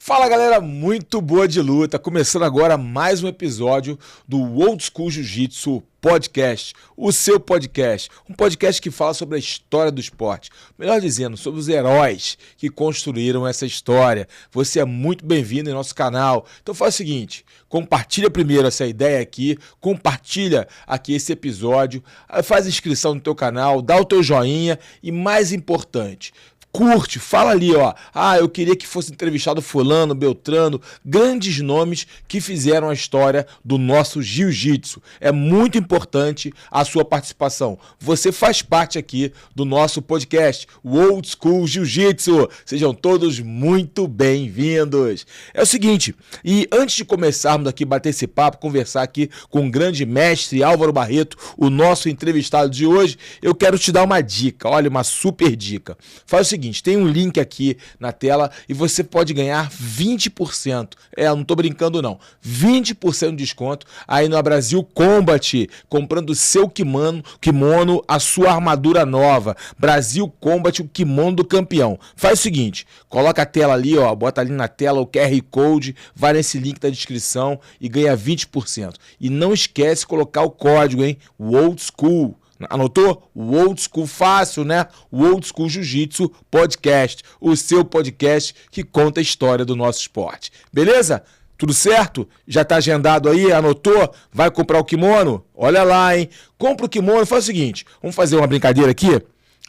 Fala galera, muito boa de luta, começando agora mais um episódio do Old School Jiu-Jitsu Podcast, o seu podcast, um podcast que fala sobre a história do esporte, melhor dizendo, sobre os heróis que construíram essa história. Você é muito bem-vindo em nosso canal, então faz o seguinte, compartilha primeiro essa ideia aqui, compartilha aqui esse episódio, faz inscrição no teu canal, dá o teu joinha e mais importante, curte, fala ali, ó. Eu queria que fosse entrevistado fulano, Beltrano, grandes nomes que fizeram a história do nosso jiu-jitsu. É muito importante a sua participação. Você faz parte aqui do nosso podcast, o Old School Jiu-Jitsu. Sejam todos muito bem-vindos. É o seguinte, e antes de começarmos aqui bater esse papo, conversar aqui com o grande mestre Álvaro Barreto, o nosso entrevistado de hoje, eu quero te dar uma dica, olha, uma super dica. Faz o seguinte, tem um link aqui na tela e você pode ganhar 20%. Eu não tô brincando não. 20% de desconto aí no Brasil Combat, comprando o seu kimono, a sua armadura nova. Brasil Combat, o kimono do campeão. Faz o seguinte, coloca a tela ali, ó, bota ali na tela o QR Code, vai nesse link da descrição e ganha 20%. E não esquece de colocar o código, hein? O Old School. Anotou? O Old School fácil, né? O Old School Jiu-Jitsu Podcast, o seu podcast que conta a história do nosso esporte. Beleza? Tudo certo? Já tá agendado aí? Anotou? Vai comprar o kimono? Olha lá, hein? Compra o kimono, faz o seguinte, vamos fazer uma brincadeira aqui?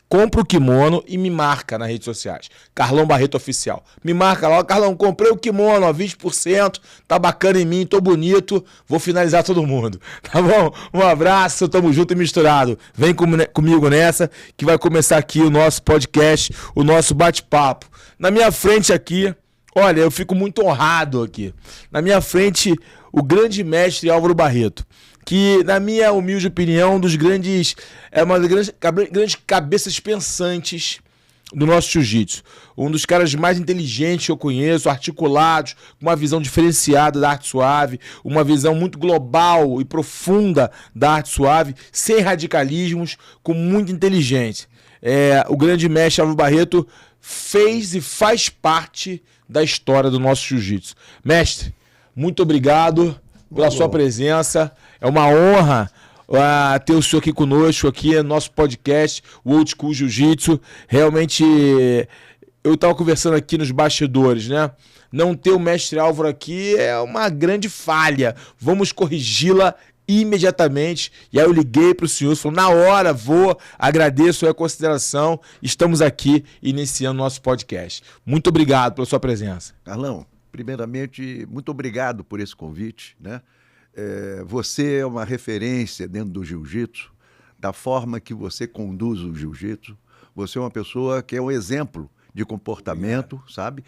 Compra o kimono e me marca nas redes sociais. Carlão Barreto Oficial. Me marca lá, Carlão, comprei o kimono, ó, 20%, tá bacana em mim, tô bonito, vou finalizar todo mundo. Tá bom? Um abraço, tamo junto e misturado. Vem comigo nessa, que vai começar aqui o nosso podcast, o nosso bate-papo. Na minha frente aqui, olha, eu fico muito honrado aqui. Na minha frente, o grande mestre Álvaro Barreto, que, na minha humilde opinião, uma das grandes cabeças pensantes do nosso jiu-jitsu. Um dos caras mais inteligentes que eu conheço, articulados, com uma visão diferenciada da arte suave, uma visão muito global e profunda da arte suave, sem radicalismos, com muita inteligência. O grande mestre Álvaro Barreto fez e faz parte da história do nosso jiu-jitsu. Mestre, muito obrigado pela sua presença. É uma honra ter o senhor aqui conosco, aqui no nosso podcast, o Old School Jiu-Jitsu. Realmente, eu estava conversando aqui nos bastidores, né? Não ter o mestre Álvaro aqui é uma grande falha. Vamos corrigi-la imediatamente. E aí eu liguei para o senhor, falou, na hora, agradeço a consideração. Estamos aqui iniciando nosso podcast. Muito obrigado pela sua presença. Carlão, primeiramente, muito obrigado por esse convite, né? Você é uma referência dentro do jiu-jitsu, da forma que você conduz o jiu-jitsu. Você é uma pessoa que é um exemplo de comportamento, sabe?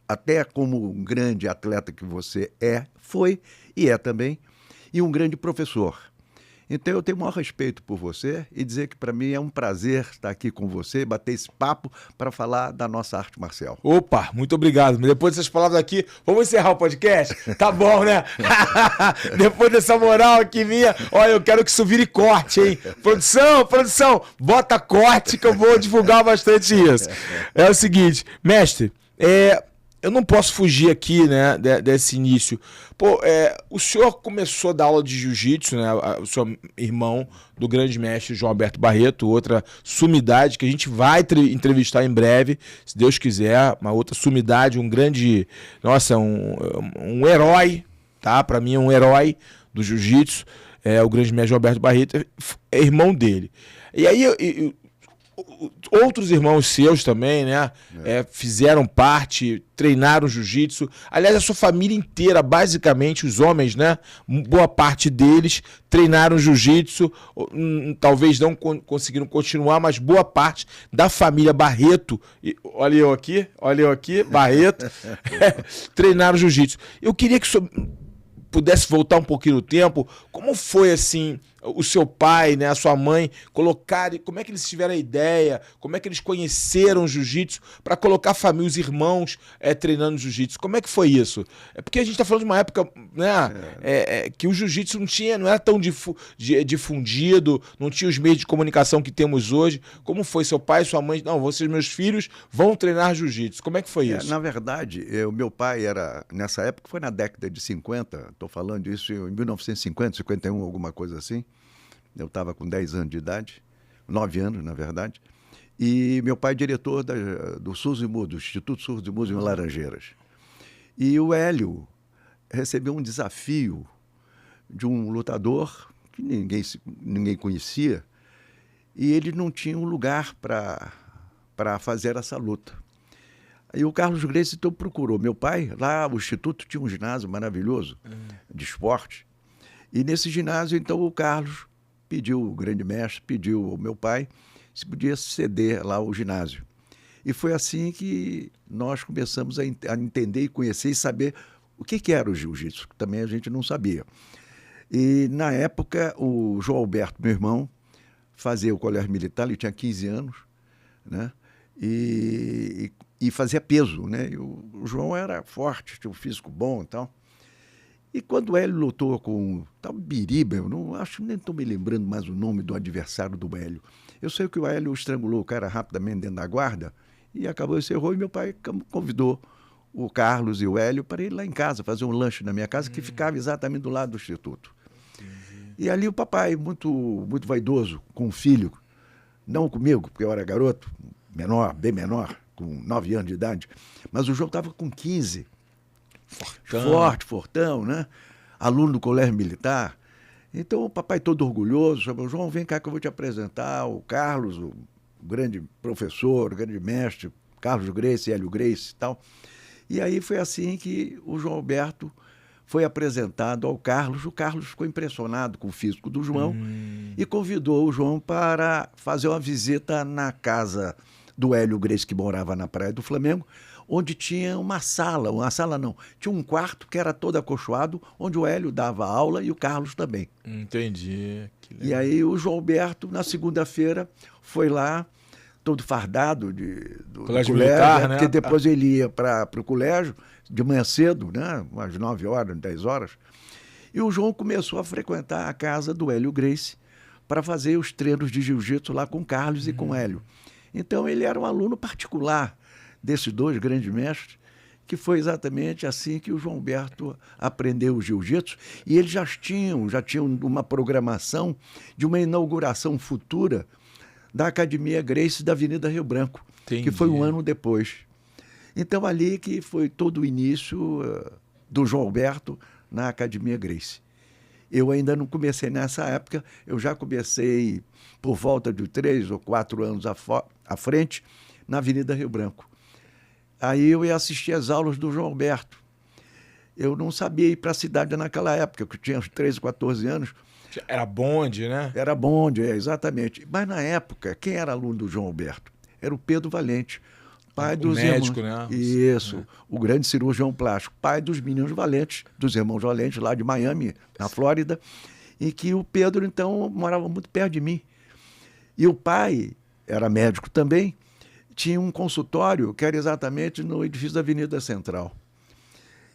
Até como um grande atleta que você foi e é também, e um grande professor. Então eu tenho o maior respeito por você e dizer que para mim é um prazer estar aqui com você, bater esse papo para falar da nossa arte marcial. Opa, muito obrigado. Depois dessas palavras aqui, vamos encerrar o podcast? Tá bom, né? Depois dessa moral aqui minha, olha, eu quero que isso vire corte, hein? Produção, bota corte que eu vou divulgar bastante isso. É o seguinte, mestre, eu não posso fugir aqui, né, desse início. O senhor começou a dar aula de jiu-jitsu, né, o seu irmão do grande mestre João Alberto Barreto, outra sumidade que a gente vai entrevistar em breve, se Deus quiser, uma outra sumidade, um grande, um herói, tá? Para mim é um herói do jiu-jitsu, o grande mestre João Alberto Barreto é irmão dele. E aí outros irmãos seus também, né? Fizeram parte, treinaram jiu-jitsu. Aliás, a sua família inteira, basicamente, os homens, né? Boa parte deles treinaram jiu-jitsu. Talvez não conseguiram continuar, mas boa parte da família Barreto, olha eu aqui, Barreto, treinaram jiu-jitsu. Eu queria que o senhor pudesse voltar um pouquinho no tempo. Como foi, assim, o seu pai, né, a sua mãe, colocarem, como é que eles tiveram a ideia, como é que eles conheceram o jiu-jitsu para colocar a família, os irmãos treinando jiu-jitsu? Como é que foi isso? É porque a gente está falando de uma época, né, que o jiu-jitsu não era tão difundido, não tinha os meios de comunicação que temos hoje. Como foi seu pai, sua mãe? Não, vocês, meus filhos, vão treinar jiu-jitsu. Como é que foi isso? Na verdade, o meu pai era, nessa época, foi na década de 50, estou falando isso em 1950, 51, alguma coisa assim. Eu estava com 10 anos de idade, 9 anos, na verdade. E meu pai é diretor do Surdos e Mudos, do Instituto Surdos e Mudos em Laranjeiras. E o Hélio recebeu um desafio de um lutador que ninguém conhecia, e ele não tinha um lugar para fazer essa luta. Aí o Carlos Gracie então procurou meu pai. Lá o Instituto tinha um ginásio maravilhoso de esporte. E nesse ginásio, então, o Carlos pediu, o grande mestre pediu ao meu pai se podia ceder lá o ginásio. E foi assim que nós começamos a entender e conhecer e saber o que era o jiu-jitsu, que também a gente não sabia. E na época, o João Alberto, meu irmão, fazia o colégio militar, ele tinha 15 anos, né? E fazia peso, né? E o João era forte, tinha um físico bom e tal. E quando o Hélio lutou com tal Biriba, eu não acho, nem estou me lembrando mais o nome do adversário do Hélio. Eu sei que o Hélio estrangulou o cara rapidamente dentro da guarda e acabou, encerrou, e meu pai convidou o Carlos e o Hélio para ir lá em casa, fazer um lanche na minha casa, que ficava exatamente do lado do Instituto. Entendi. E ali o papai, muito, muito vaidoso, com um filho, não comigo, porque eu era garoto, menor, bem menor, com 9 anos de idade, mas o João estava com 15. Forte, fortão, né? Aluno do colégio militar. Então o papai todo orgulhoso, chamou: João, vem cá que eu vou te apresentar o Carlos, o grande professor, o grande mestre, Carlos Gracie, Hélio Gracie e tal. E aí foi assim que o João Alberto foi apresentado ao Carlos. O Carlos ficou impressionado com o físico do João e convidou o João para fazer uma visita na casa do Hélio Gracie, que morava na Praia do Flamengo, onde tinha uma sala não, tinha um quarto que era todo acolchoado, onde o Hélio dava aula e o Carlos também. Entendi. E aí o João Alberto, na segunda-feira, foi lá, todo fardado do colégio militar, né? Porque depois ele ia para o colégio, de manhã cedo, né? Umas 9 horas, 10 horas. E o João começou a frequentar a casa do Hélio Gracie para fazer os treinos de jiu-jitsu lá com o Carlos e com o Hélio. Então ele era um aluno particular desses dois grandes mestres, que foi exatamente assim que o João Alberto aprendeu o jiu-jitsu. E eles já tinham uma programação de uma inauguração futura da Academia Gracie da Avenida Rio Branco, que foi um ano depois. Então ali que foi todo o início do João Alberto na Academia Gracie. Eu ainda não comecei nessa época, eu já comecei por volta de 3 ou 4 anos à frente, na Avenida Rio Branco. Aí eu ia assistir às aulas do João Alberto. Eu não sabia ir para a cidade naquela época, eu tinha uns 13, 14 anos. Era bonde, né? Era bonde, exatamente. Mas na época, quem era aluno do João Alberto? Era o Pedro Valente, pai dos médico, irmãos. Né? Isso, o grande cirurgião plástico, pai dos meninos Valentes, dos irmãos Valentes, lá de Miami, na Flórida, e que o Pedro, então, morava muito perto de mim. E o pai era médico também, tinha um consultório que era exatamente no edifício da Avenida Central.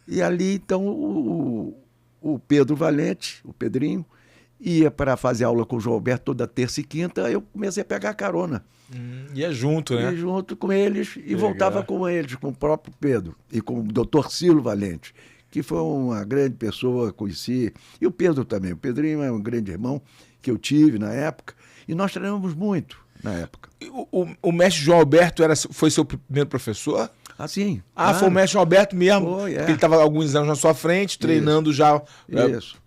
E ali, então, o Pedro Valente, o Pedrinho, ia para fazer aula com o João Alberto toda terça e quinta. Eu comecei a pegar carona. Ia junto, né? Ia junto com eles e voltava com eles, com o próprio Pedro e com o doutor Cilo Valente, que foi uma grande pessoa, conheci. E o Pedro também. O Pedrinho é um grande irmão que eu tive na época. E nós treinamos muito na época. O mestre João Alberto foi seu primeiro professor? Assim. Foi o mestre João Alberto mesmo? Foi, Porque ele estava alguns anos na sua frente, treinando já. Isso.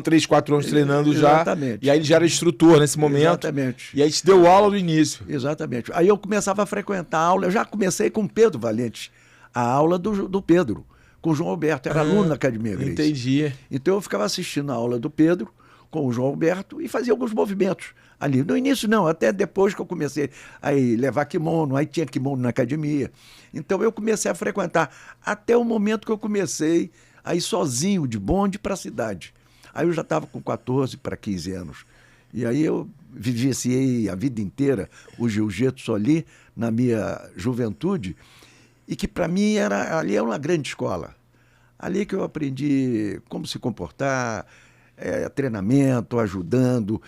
3, 4 anos treinando já. Exatamente. E aí ele já era instrutor nesse momento. Exatamente. E aí te deu aula no início. Exatamente. Aí eu começava a frequentar a aula. Eu já comecei com o Pedro Valente, a aula do Pedro, com o João Alberto. Era aluno da Academia Gracie. Entendi. Então eu ficava assistindo a aula do Pedro com o João Alberto e fazia alguns movimentos ali. No início não, até depois que eu comecei a levar kimono, aí tinha kimono na academia. Então eu comecei a frequentar, até o momento que eu comecei a ir sozinho de bonde para a cidade. Aí eu já estava com 14 para 15 anos. E aí eu vivenciei a vida inteira o jiu-jitsu ali, na minha juventude, e que para mim ali é uma grande escola. Ali que eu aprendi como se comportar, treinamento, ajudando.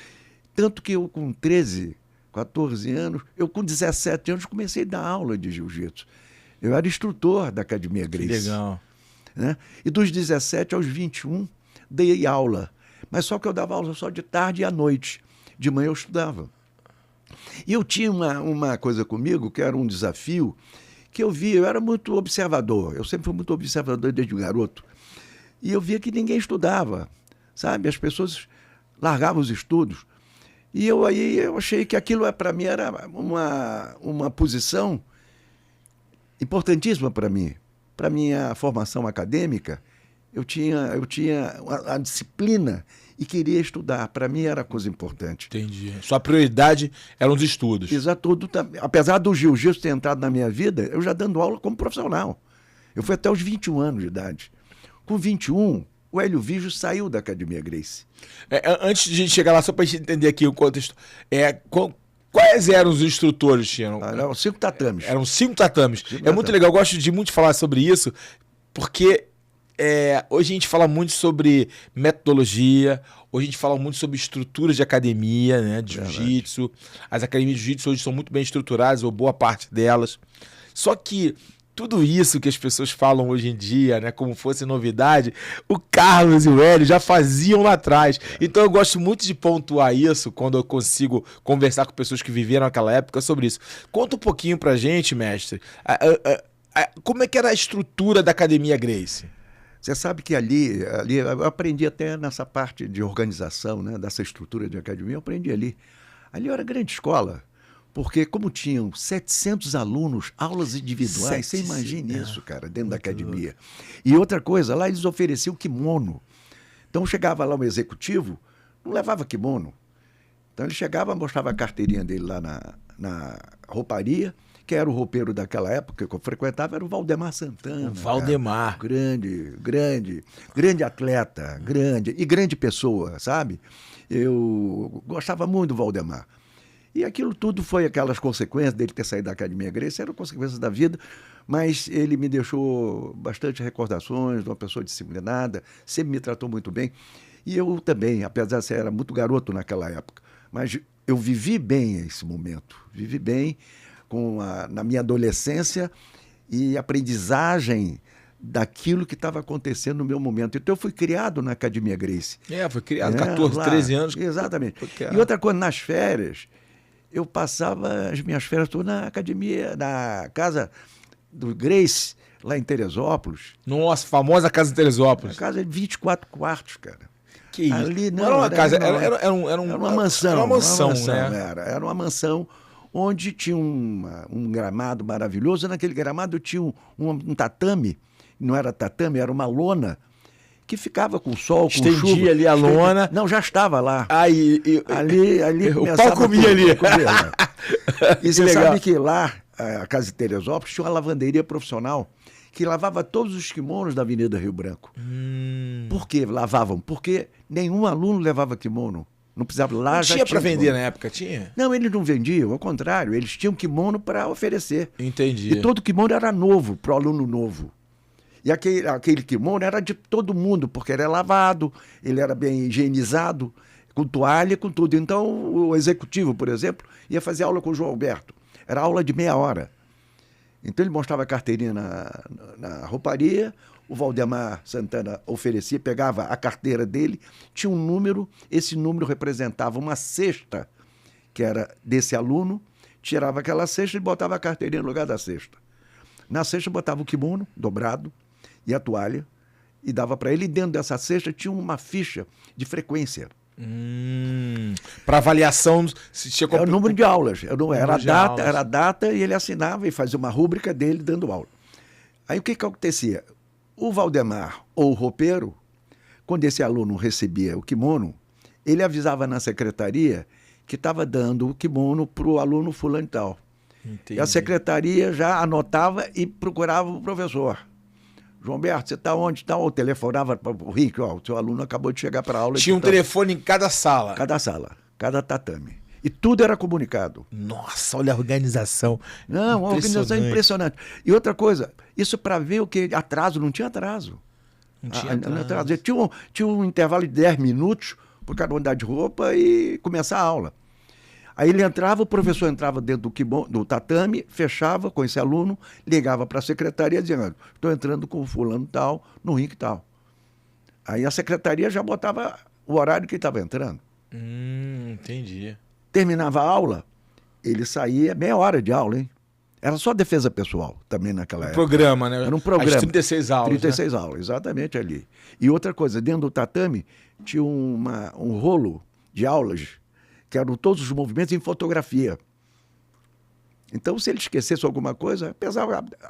Tanto que eu com 13, 14 anos, eu com 17 anos comecei a dar aula de jiu-jitsu. Eu era instrutor da Academia Gracie. Que legal. Né? E dos 17 aos 21, dei aula. Mas só que eu dava aula só de tarde e à noite. De manhã eu estudava. E eu tinha uma coisa comigo, que era um desafio, que eu era muito observador. Eu sempre fui muito observador desde garoto. E eu via que ninguém estudava, sabe? As pessoas largavam os estudos. E eu achei que aquilo para mim era uma posição importantíssima para mim. Para minha formação acadêmica, eu tinha a disciplina e queria estudar. Para mim era coisa importante. Entendi. Sua prioridade eram os estudos. Exato. Apesar do jiu-jitsu ter entrado na minha vida, eu já dando aula como profissional. Eu fui até os 21 anos de idade. Com 21, o Hélio Vigio saiu da Academia Gracie. Antes de a gente chegar lá, só para a gente entender aqui o contexto, quais eram os instrutores, Tiano? Eram 5 tatames. Eram 5 tatames. Muito legal, eu gosto de muito falar sobre isso, porque hoje a gente fala muito sobre metodologia, hoje a gente fala muito sobre estruturas de academia, né, de jiu-jitsu. As academias de jiu-jitsu hoje são muito bem estruturadas, ou boa parte delas. Só que tudo isso que as pessoas falam hoje em dia, né, como fosse novidade, o Carlos e o Hélio já faziam lá atrás. Então eu gosto muito de pontuar isso quando eu consigo conversar com pessoas que viveram aquela época sobre isso. Conta um pouquinho pra gente, mestre, como é que era a estrutura da Academia Gracie? Você sabe que ali eu aprendi até nessa parte de organização, né, dessa estrutura de academia, eu aprendi ali. Ali era grande escola. Porque como tinham 700 alunos, aulas individuais, você imagina isso, cara, dentro da academia. E outra coisa, lá eles ofereciam kimono. Então chegava lá um executivo, não levava kimono. Então ele chegava, mostrava a carteirinha dele lá na rouparia, que era o roupeiro daquela época que eu frequentava, era o Valdemar Santana. O Valdemar. Cara, grande atleta, grande pessoa, sabe? Eu gostava muito do Valdemar. E aquilo tudo foi aquelas consequências dele ter saído da Academia Gracie, eram consequências da vida, mas ele me deixou bastante recordações de uma pessoa disciplinada, sempre me tratou muito bem. E eu também, apesar de ser era muito garoto naquela época, mas eu vivi bem esse momento, vivi bem na minha adolescência e aprendizagem daquilo que estava acontecendo no meu momento. Então eu fui criado na Academia Gracie. Foi criado 14, 13 anos. Exatamente. E outra coisa, nas férias, eu passava as minhas férias todas na academia, na casa do Gracie, lá em Teresópolis. Nossa, famosa casa de Teresópolis. Uma casa de 24 quartos, cara. Que isso? Ali, não era uma casa, era uma mansão. Era uma mansão, né? Era uma mansão onde tinha um gramado maravilhoso. Naquele gramado tinha um tatame, não era tatame, era uma lona, que ficava com sol, com chuva. Estendia ali a lona. Não, já estava lá. Ali o pau comia ali. E você sabe que lá, a Casa de Teresópolis, tinha uma lavanderia profissional que lavava todos os kimonos da Avenida Rio Branco. Por que lavavam? Porque nenhum aluno levava kimono. Não precisava lá. Não já tinha para vender kimono. na época, tinha? Não, eles não vendiam, ao contrário, eles tinham kimono para oferecer. Entendi. E todo kimono era novo, para o aluno novo. E aquele kimono era de todo mundo, porque era lavado, ele era bem higienizado, com toalha, com tudo. Então, o executivo, por exemplo, ia fazer aula com o João Alberto. Era aula de meia hora. Então, ele mostrava a carteirinha na rouparia, o Valdemar Santana oferecia, pegava a carteira dele, tinha um número, esse número representava uma cesta, que era desse aluno, tirava aquela cesta e botava a carteirinha no lugar da cesta. Na cesta botava o kimono dobrado e a toalha e dava para ele. E dentro dessa cesta tinha uma ficha de frequência. Para avaliação, se tinha Era o número de aulas, era a data e ele assinava e fazia uma rúbrica dele dando aula. Aí o que acontecia? O Valdemar ou o roupeiro, quando esse aluno recebia o kimono, ele avisava na secretaria que estava dando o kimono para o aluno fulano e tal. Entendi. E a secretaria já anotava e procurava o professor. João Alberto, você está onde? Ou telefonava para o Rick, o seu aluno acabou de chegar para a aula. Tinha um telefone em cada sala. Cada sala. cada tatame. E tudo era comunicado. Nossa, olha a organização. Não, uma organização impressionante. E outra coisa, isso para ver o que atraso, não tinha atraso. Não tinha atraso. Tinha um intervalo de 10 minutos por cada um mudar de roupa e começar a aula. Aí ele entrava, o professor entrava dentro do tatame, fechava com esse aluno, ligava para a secretaria dizendo, estou entrando com o fulano tal, no ringue tal. Aí a secretaria já botava o horário que ele estava entrando. Entendi. Terminava a aula, ele saía, meia hora de aula, hein? Era só defesa pessoal também naquela época. Programa, né? Era um programa. As 36 aulas. 36 aulas, exatamente ali. E outra coisa, dentro do tatame tinha um rolo de aulas, que eram todos os movimentos em fotografia. Então, se ele esquecesse alguma coisa, apesar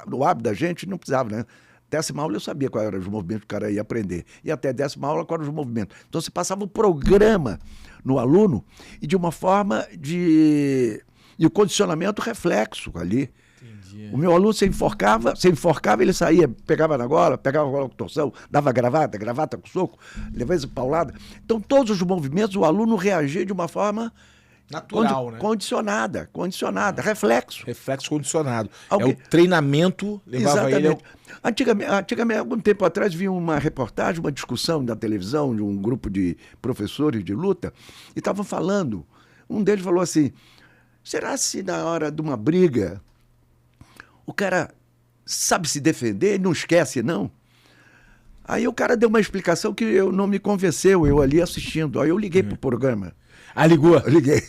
do hábito da gente, não precisava, né? 10ª aula eu sabia quais eram os movimentos que o cara ia aprender. E até 10ª aula, quais eram os movimentos. Então, você passava o programa no aluno e de uma forma de condicionamento reflexo ali. Entendi. O meu aluno se enforcava, ele saía, pegava na gola com torção, dava gravata com soco, levava essa paulada. Então, todos os movimentos, o aluno reagia de uma forma natural, né? Condicionada, reflexo. Reflexo condicionado. É o treinamento, levava ele... Antigamente, algum tempo atrás, vi uma reportagem, uma discussão na televisão de um grupo de professores de luta, e estavam falando, um deles falou assim, será se na hora de uma briga o cara sabe se defender, não esquece, não? Aí o cara deu uma explicação que não me convenceu, eu ali assistindo. Aí eu liguei pro programa. Ah, ligou? Liguei.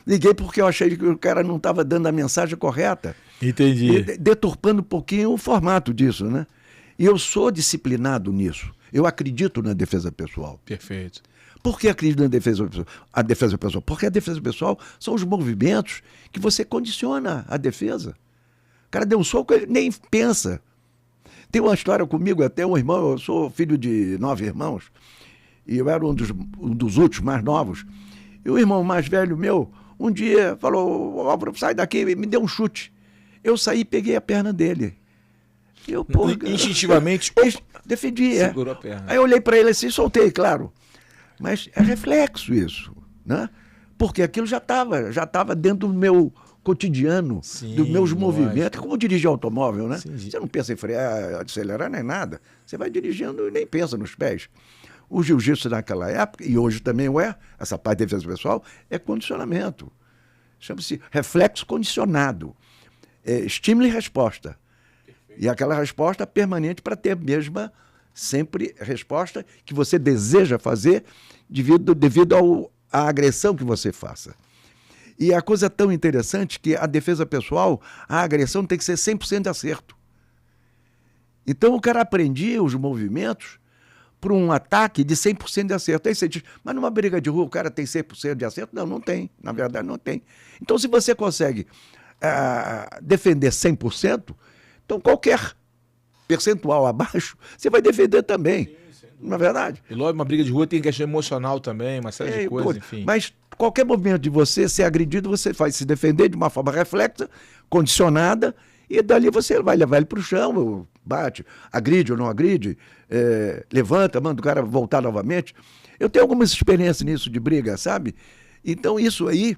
Liguei porque eu achei que o cara não estava dando a mensagem correta. Entendi. Deturpando um pouquinho o formato disso, né? E eu sou disciplinado nisso. Eu acredito na defesa pessoal. Perfeito. Por que acredito na defesa pessoal? A defesa pessoal? Porque a defesa pessoal são os movimentos que você condiciona a defesa. O cara deu um soco, ele nem pensa. Tem uma história comigo, até um irmão, eu sou filho de 9 irmãos, e eu era um dos últimos, mais novos. E o irmão mais velho meu, um dia falou, Álvaro, sai daqui, me deu um chute. Eu saí e peguei a perna dele. Eu, porra, instintivamente, defendi. Segurou a perna. Aí eu olhei para ele assim e soltei, claro. Mas é reflexo isso, né? Porque aquilo já estava dentro do meu cotidiano, sim, dos meus movimentos, como dirigir automóvel, né? Sim. Você não pensa em frear, acelerar, nem nada. Você vai dirigindo e nem pensa nos pés. O jiu-jitsu naquela época, e hoje também essa parte de defesa pessoal, é condicionamento. Chama-se reflexo condicionado. Estímulo e resposta. Perfeito. E aquela resposta permanente para ter a mesma, sempre, resposta que você deseja fazer devido à agressão que você faça. E a coisa tão interessante que a defesa pessoal, a agressão tem que ser 100% de acerto. Então o cara aprendia os movimentos para um ataque de 100% de acerto. Aí você diz, mas numa briga de rua o cara tem 100% de acerto? Não, não tem. Na verdade, não tem. Então, se você consegue defender 100%, então qualquer percentual abaixo, você vai defender também. Sim, não é verdade? E logo, uma briga de rua tem questão emocional também, uma série de coisas, enfim. Mas qualquer movimento de você ser agredido, você vai se defender de uma forma reflexa, condicionada, e dali você vai levar ele para o chão, bate, agride ou não agride, levanta, manda o cara voltar novamente. Eu tenho algumas experiências nisso de briga, sabe? Então isso aí,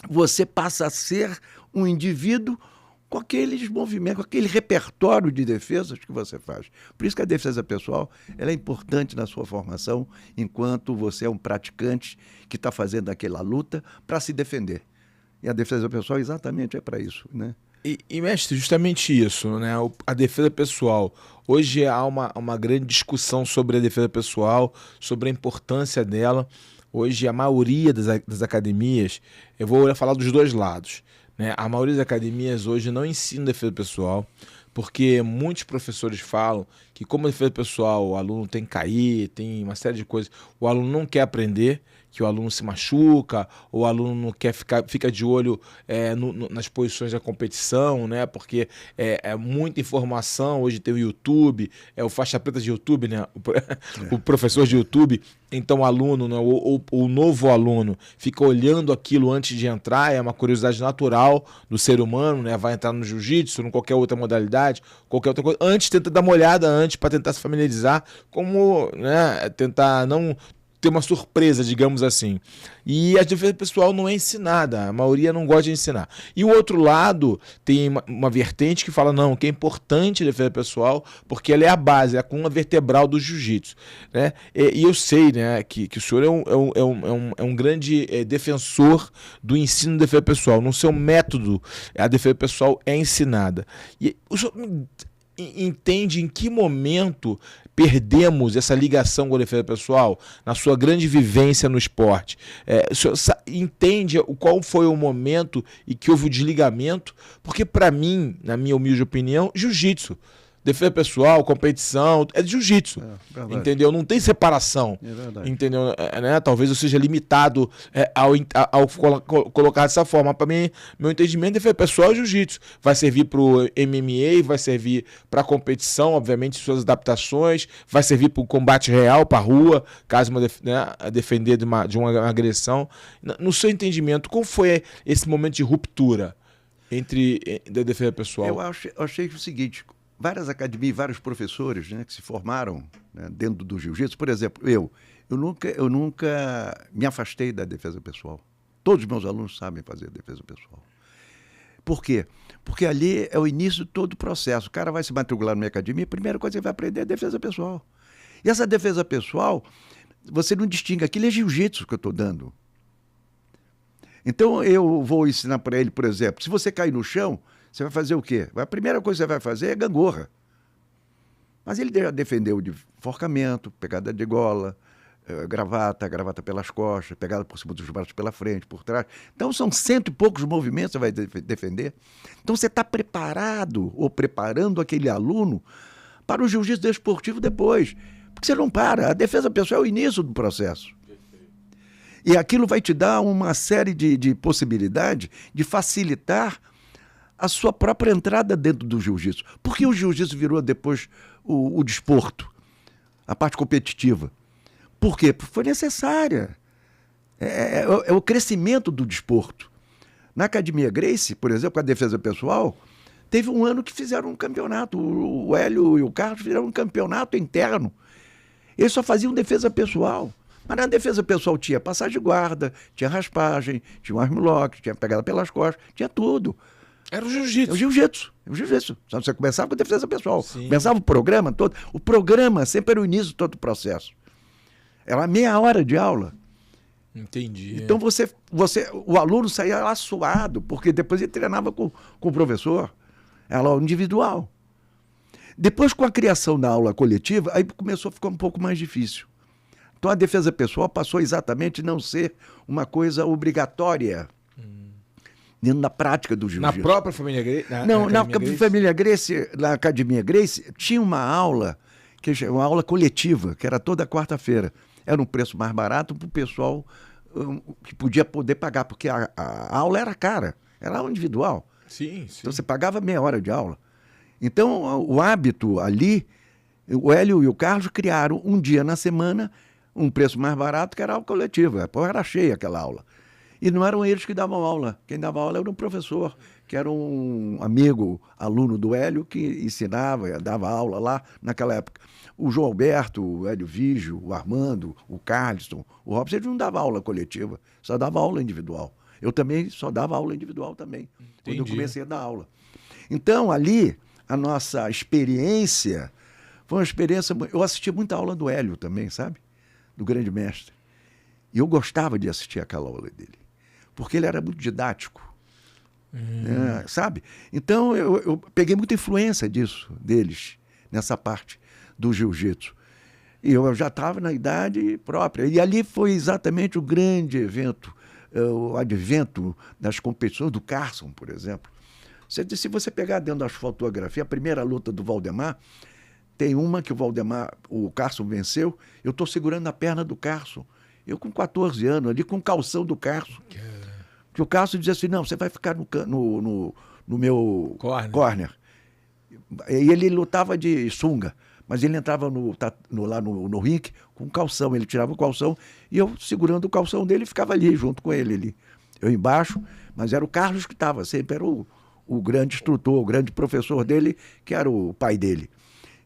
você passa a ser um indivíduo com aqueles movimentos, com aquele repertório de defesas que você faz. Por isso que a defesa pessoal ela é importante na sua formação, enquanto você é um praticante que está fazendo aquela luta para se defender. E a defesa pessoal exatamente é para isso, né? E, mestre, justamente isso, né? A defesa pessoal. Hoje há uma grande discussão sobre a defesa pessoal, sobre a importância dela. Hoje a maioria das academias, eu vou falar dos dois lados, né? A maioria das academias hoje não ensina defesa pessoal, porque muitos professores falam que como defesa pessoal o aluno tem que cair, tem uma série de coisas, o aluno não quer aprender, que o aluno se machuca, ou o aluno não quer fica de olho nas posições da competição, né? Porque é muita informação. Hoje tem o YouTube, o faixa preta de YouTube, né? O professor de YouTube. Então o aluno, né? o novo aluno fica olhando aquilo antes de entrar, é uma curiosidade natural do ser humano, né? Vai entrar no jiu-jitsu, em qualquer outra modalidade, qualquer outra coisa. Antes tenta dar uma olhada para tentar se familiarizar, como, né? Tentar não ter uma surpresa, digamos assim. E a defesa pessoal não é ensinada, a maioria não gosta de ensinar. E o outro lado tem uma vertente que fala, não, que é importante a defesa pessoal, porque ela é a base, é a coluna vertebral do jiu-jitsu, né? E eu sei, né, que o senhor é um grande defensor do ensino de defesa pessoal. No seu método, a defesa pessoal é ensinada. E o senhor entende em que momento perdemos essa ligação com a defesa pessoal na sua grande vivência no esporte? O senhor entende qual foi o momento em que houve o desligamento? Porque, para mim, na minha humilde opinião, jiu-jitsu, defesa pessoal, competição, é jiu-jitsu, entendeu? Não tem separação, entendeu? Né? Talvez eu seja limitado ao colocar dessa forma. Para mim, meu entendimento, defesa pessoal é jiu-jitsu. Vai servir para o MMA, vai servir para a competição, obviamente, suas adaptações, vai servir para o combate real, para a rua, caso defender de uma agressão. No seu entendimento, qual foi esse momento de ruptura da defesa pessoal? Eu achei o seguinte... Várias academias, vários professores, né, que se formaram, né, dentro do jiu-jitsu. Por exemplo, eu nunca me afastei da defesa pessoal. Todos os meus alunos sabem fazer defesa pessoal. Por quê? Porque ali é o início de todo o processo. O cara vai se matricular na minha academia, a primeira coisa que ele vai aprender é defesa pessoal. E essa defesa pessoal, você não distingue. Aquilo é jiu-jitsu que eu estou dando. Então, eu vou ensinar para ele, por exemplo, se você cair no chão, você vai fazer o quê? A primeira coisa que você vai fazer é gangorra. Mas ele já defendeu de enforcamento, pegada de gola, gravata pelas costas, pegada por cima dos braços pela frente, por trás. Então são 100 e poucos movimentos que você vai defender. Então você está preparado ou preparando aquele aluno para o jiu-jitsu desportivo depois. Porque você não para. A defesa pessoal é o início do processo. E aquilo vai te dar uma série de possibilidades de facilitar a sua própria entrada dentro do jiu-jitsu. Por que o jiu-jitsu virou depois o desporto, a parte competitiva? Por quê? Porque foi necessária. É o crescimento do desporto. Na Academia Gracie, por exemplo, com a defesa pessoal, teve um ano que fizeram um campeonato. O Hélio e o Carlos fizeram um campeonato interno. Eles só faziam defesa pessoal. Mas na defesa pessoal tinha passagem de guarda, tinha raspagem, tinha um armlock, tinha pegada pelas costas, tinha tudo. Era o jiu-jitsu. É o jiu-jitsu. Você começava com a defesa pessoal. Sim. Começava o programa todo. O programa sempre era o início de todo o processo. Era meia hora de aula. Entendi. Então o aluno saía lá suado, porque depois ele treinava com o professor. Era aula individual. Depois, com a criação da aula coletiva, aí começou a ficar um pouco mais difícil. Então a defesa pessoal passou exatamente a não ser uma coisa obrigatória dentro da prática do jiu-jitsu. Na própria família Gracie? Na Academia Gracie, tinha uma aula, uma aula coletiva, que era toda quarta-feira. Era um preço mais barato para o pessoal que podia poder pagar, porque a aula era cara, era aula individual. Sim, sim. Então você pagava meia hora de aula. Então o hábito ali, o Hélio e o Carlos criaram um dia na semana um preço mais barato, que era a aula coletiva. Era cheia aquela aula. E não eram eles que davam aula. Quem dava aula era um professor, que era um amigo, aluno do Hélio, que ensinava, dava aula lá naquela época. O João Alberto, o Hélio Vigio, o Armando, o Carlson, o Robson, eles não davam aula coletiva, só davam aula individual. Eu também só dava aula individual também, quando eu comecei a dar aula. Então, ali, a nossa experiência foi uma experiência... Eu assisti muita aula do Hélio também, sabe? Do grande mestre. E eu gostava de assistir aquela aula dele, porque ele era muito didático, sabe? Então, eu peguei muita influência deles, nessa parte do jiu-jitsu. E eu já estava na idade própria. E ali foi exatamente o grande evento, o advento das competições do Carson, por exemplo. Se você pegar dentro das fotografias, a primeira luta do Valdemar, tem uma que o Carson venceu, eu estou segurando a perna do Carson. Eu com 14 anos, ali com o calção do Carson. Que o Carson dizia assim, não, você vai ficar no meu corner. E ele lutava de sunga, mas ele entrava lá no ringue com calção, ele tirava o calção e eu segurando o calção dele ficava ali junto com ele ali. Eu embaixo, mas era o Carlos que estava, sempre era o grande instrutor, o grande professor dele, que era o pai dele.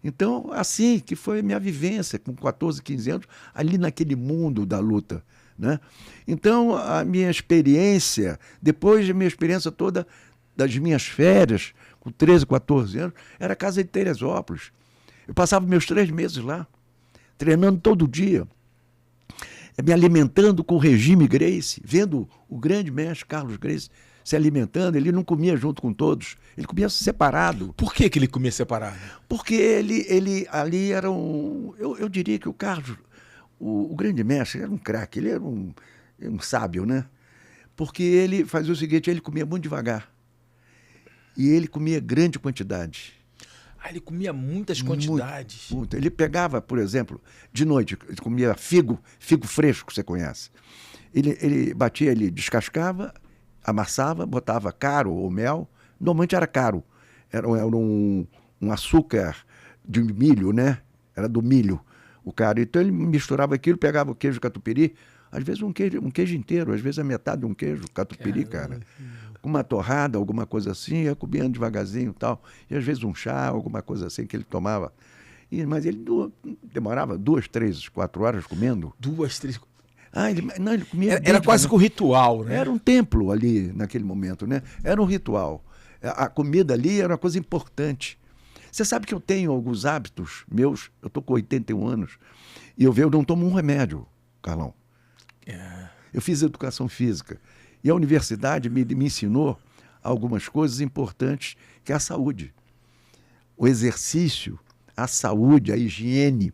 Então, assim que foi a minha vivência, com 14, 15 anos, ali naquele mundo da luta, né? Então, a minha experiência, depois da minha experiência toda das minhas férias, com 13, 14 anos, era a casa de Teresópolis. Eu passava meus 3 meses lá, treinando todo dia, me alimentando com o regime Gracie, vendo o grande mestre Carlos Gracie se alimentando. Ele não comia junto com todos, ele comia separado. Por que ele comia separado? Porque ele ali era um... Eu diria que o Carlos, o grande mestre, era um craque, ele era um sábio, né? Porque ele fazia o seguinte, ele comia muito devagar. E ele comia grande quantidade. Ah, ele comia muitas quantidades. Muito. Ele pegava, por exemplo, de noite, ele comia figo fresco, você conhece. Ele batia, ele descascava, amassava, botava caro ou mel. Normalmente era caro. Era um açúcar de milho, né? Era do milho, o caro. Então ele misturava aquilo, pegava o queijo catupiry, às vezes um queijo inteiro, às vezes a metade de um queijo catupiry, cara. Uma torrada, alguma coisa assim, ia comendo devagarzinho e tal. E às vezes um chá, alguma coisa assim que ele tomava. Mas ele demorava 2, 3, 4 horas comendo. 2, 3... ele comia... Era quase que um ritual, né? Era um templo ali naquele momento, né? Era um ritual. A comida ali era uma coisa importante. Você sabe que eu tenho alguns hábitos meus, eu estou com 81 anos, e eu não tomo um remédio, Carlão. Eu fiz educação física. E a universidade me ensinou algumas coisas importantes, que é a saúde. O exercício, a saúde, a higiene.